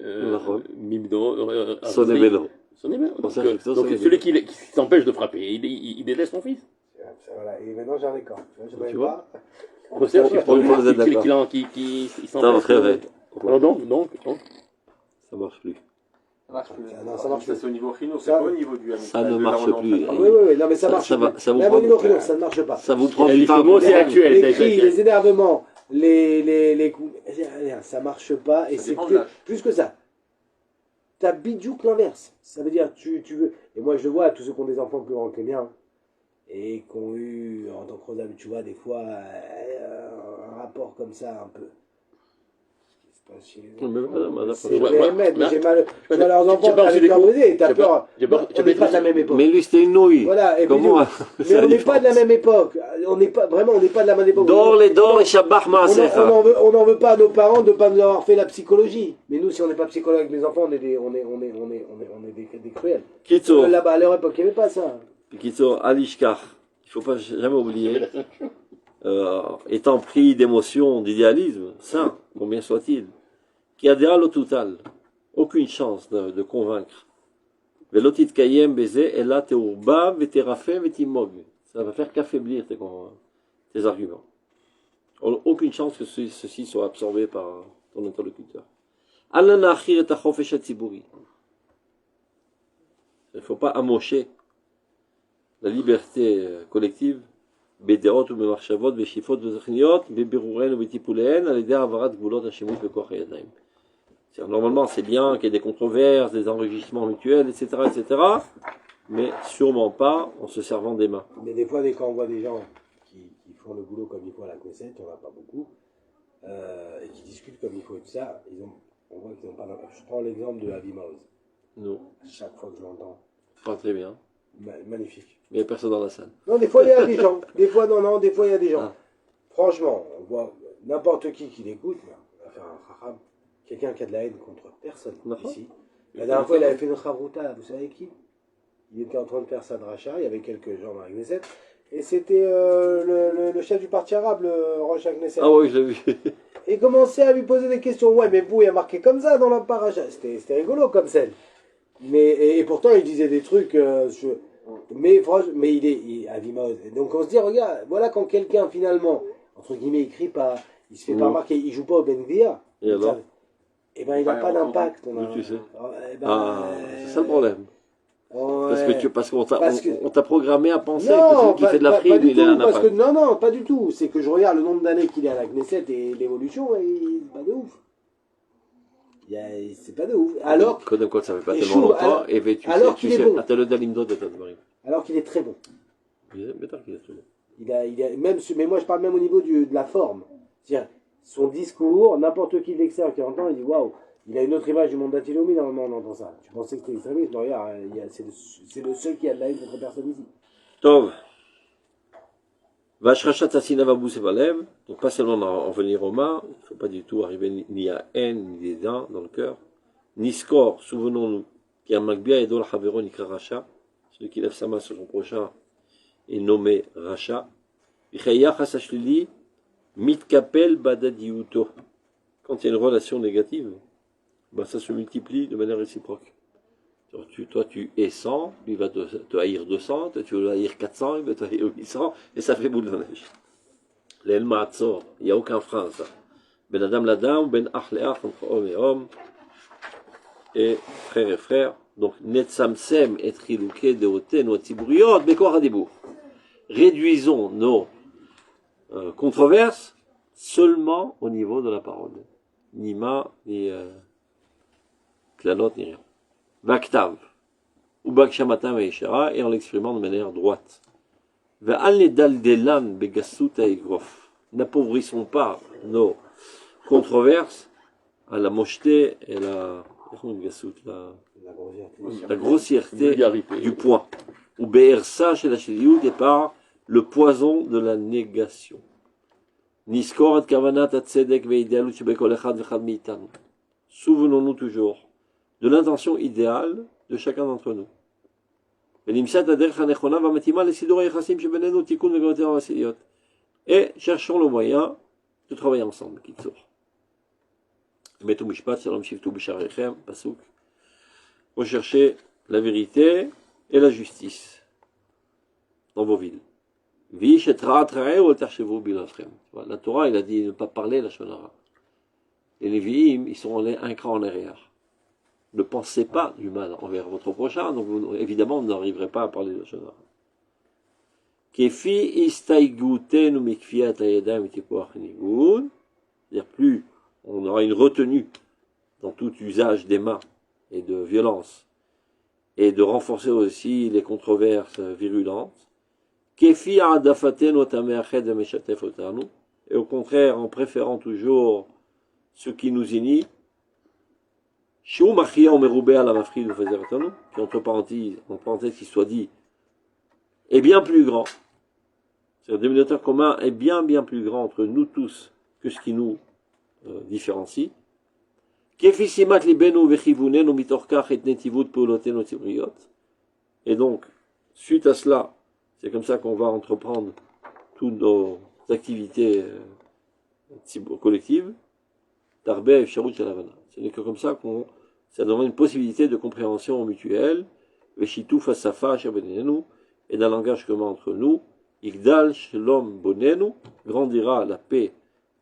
Mibdo. Sonnemelo. Donc, celui qui s'empêche de frapper, il délaisse son fils. Voilà, et maintenant j'ai un écart. Tu vois Choser Shifto, qui s'empêche. Alors donc. Ça marche plus. Ça marche plus. C'est au niveau Rhino, c'est pas au niveau du... Ça ne marche plus. Oui, non mais ça marche plus. Même au niveau Rhino, ça ne marche pas. Ça vous prend du temps. C'est actuel. Les cris, les énervements, les coups, ça marche pas. Et c'est plus que ça. T'as bidjouk l'inverse. Ça veut dire, tu veux... Et moi je le vois, tous ceux qui ont des enfants plus grands que les miens, et qui ont eu, en tant que Rosam, tu vois, des fois, un rapport comme ça, un peu... C'est j'ai mal. Tu vois leurs enfants avec avec leurs brisés, t'as peur. On n'est pas de la même époque. Mais lui, c'était une nouille. Voilà, et puis mais on n'est pas de la même époque. On n'est pas de la même époque. Dors et Shabbat Maasecha. On n'en veut pas à nos parents de ne pas nous avoir fait la psychologie. Mais nous, si on n'est pas psychologue avec les enfants, on est des cruels. Là-bas, à leur époque, il n'y avait pas ça. Kitso, Alishkar, il ne faut pas jamais oublier, étant pris d'émotion, d'idéalisme, sain, combien soit-il, qui adhéra au total, aucune chance de convaincre. Velotit kayem baiser, et là teurba, veterafé, vetimog. Ça va faire qu'affaiblir tes arguments. Aucune chance que ceci soit absorbé par ton interlocuteur. Alanachir et achofesh hatziburi. Il ne faut pas amocher la liberté collective. בדעות ובמחשבות, בשאיפות ותוכניות, בבירוריהן ובטיפוליהן, על ידי העברת גבולות השימוש בכוח הידיים. Normalement, c'est bien qu'il y ait des controverses, des enrichissements mutuels, etc., etc., mais sûrement pas en se servant des mains. Mais des fois, quand on voit des gens qui font le boulot comme il faut à la Knesset, on n'en a pas beaucoup, et qui discutent comme il faut et tout ça, on voit qu'ils n'ont pas d'impact. Je prends l'exemple de Avi Maoz. Non. Chaque fois que je l'entends. Pas très bien. Magnifique. Mais il n'y a personne dans la salle. Non, des fois, il y a des gens. Des fois, des fois, il y a des gens. Ah. Franchement, on voit n'importe qui l'écoute, on va faire un chacham. Quelqu'un qui a de la haine contre personne ici. La dernière fois, il avait fait notre avrouta, vous savez qui? Il était en train de faire sa dracha, il y avait quelques gens dans la Knesset, et c'était le chef du parti arabe, le Rosh Knesset. Ah oui, je l'ai vu. Et il commençait à lui poser des questions. Ouais, mais vous, il y a marqué comme ça dans la paracha. C'était rigolo comme scène. Et pourtant, il disait des trucs... mais franchement, il est à Vimos. Donc on se dit, regarde, voilà quand quelqu'un finalement, entre guillemets, il crie pas, il se fait pas remarquer, il joue pas au Ben-Via. Et alors? Eh ben, il n'a pas d'impact. Tu sais. C'est ça le problème. Parce qu'on t'a programmé à penser que celui qui fait de la frime, il a un impact. Non, pas du tout. C'est que je regarde le nombre d'années qu'il est à la Knesset et l'évolution, et c'est pas de ouf. C'est pas de ouf. Alors, quoi, ça fait pas tellement longtemps, et alors qu'il est bon. Alors qu'il est très bon. Bien qu'il est très bon. Mais moi je parle même au niveau de la forme. C'est-à-dire, son discours, n'importe qui de l'extérieur qui entend, il dit waouh, il a une autre image du monde d'Antilomi, normalement on entend ça. Tu pensais que c'était extrémiste, mais regarde, c'est le seul qui a de la haine contre personne ici. Tov. Vashrachat Asina Vabou Sevalev, donc pas seulement en venir aux mains, il ne faut pas du tout arriver ni à haine, ni des dents dans le cœur. Niskor, souvenons-nous, qui a Magbia et Dol Havero Nikra Racha, celui qui lève sa main sur son prochain est nommé Racha. Vichayach Asashlili, Mitkapel Badadiuto. Quand il y a une relation négative, ben ça se multiplie de manière réciproque. Toi, tu es 100, lui va te haïr 200, toi, tu veux haïr 400, il va te haïr 800, et ça fait boule de neige. L'el ma'atzor, il n'y a aucun frein à ça. Ben adam l'adam, ben ach le'ach, entre homme et homme, et frère et frère. Donc, netsamsem et trilouké deoten ou tziburiot, bekor hadibur. Réduisons nos controverses seulement au niveau de la parole. Ni ma, ni clanot, ni rien. Vaktav, ou Bakshamatam et Ishara, et en l'exprimant de manière droite. N'appauvrissons pas nos controverses à la mocheté et la grossièreté du point. Ou Be'ersa chez la Shiliout et par le poison de la négation. Niskor et Kavanat Atzedek ve'idéalut shebekol echad v'chad mi'itanu. Souvenons-nous toujours de l'intention idéale de chacun d'entre nous. Et cherchons le moyen de travailler ensemble. Recherchez la vérité et la justice dans vos villes. La Torah, il a dit ne pas parler la shonara. Et les Nevi'im, ils sont un cran en arrière. Ne pensez pas du mal envers votre prochain, donc vous, évidemment, vous n'arriverez pas à parler de la shonara. Kefi istayguten mikfiat ayadam etipoach nigun, c'est-à-dire plus on aura une retenue dans tout usage des mains et de violence, et de renforcer aussi les controverses virulentes. Kefi adafaten otameached meshatef otanu, et au contraire en préférant toujours ce qui nous unit, qui entre parenthèses, qui soit dit, est bien plus grand. C'est-à-dire, le dénominateur commun est bien plus grand entre nous tous que ce qui nous différencie. Et donc, suite à cela, c'est comme ça qu'on va entreprendre toutes nos activités collectives. Ce n'est que comme ça ça donne une possibilité de compréhension mutuelle, et d'un langage commun entre nous, Igdal Shalom Bonenu, grandira la paix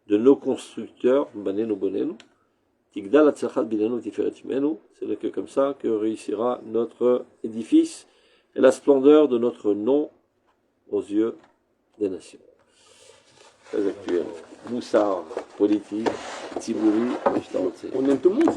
de nos constructeurs, Banenu Bonenu, Igdal Atzlachat Binenu Tiferet Shmenu, c'est que comme ça que réussira notre édifice et la splendeur de notre nom aux yeux des nations. Très actuel. Moussard, politique, Tzibouri, on aime tout le monde.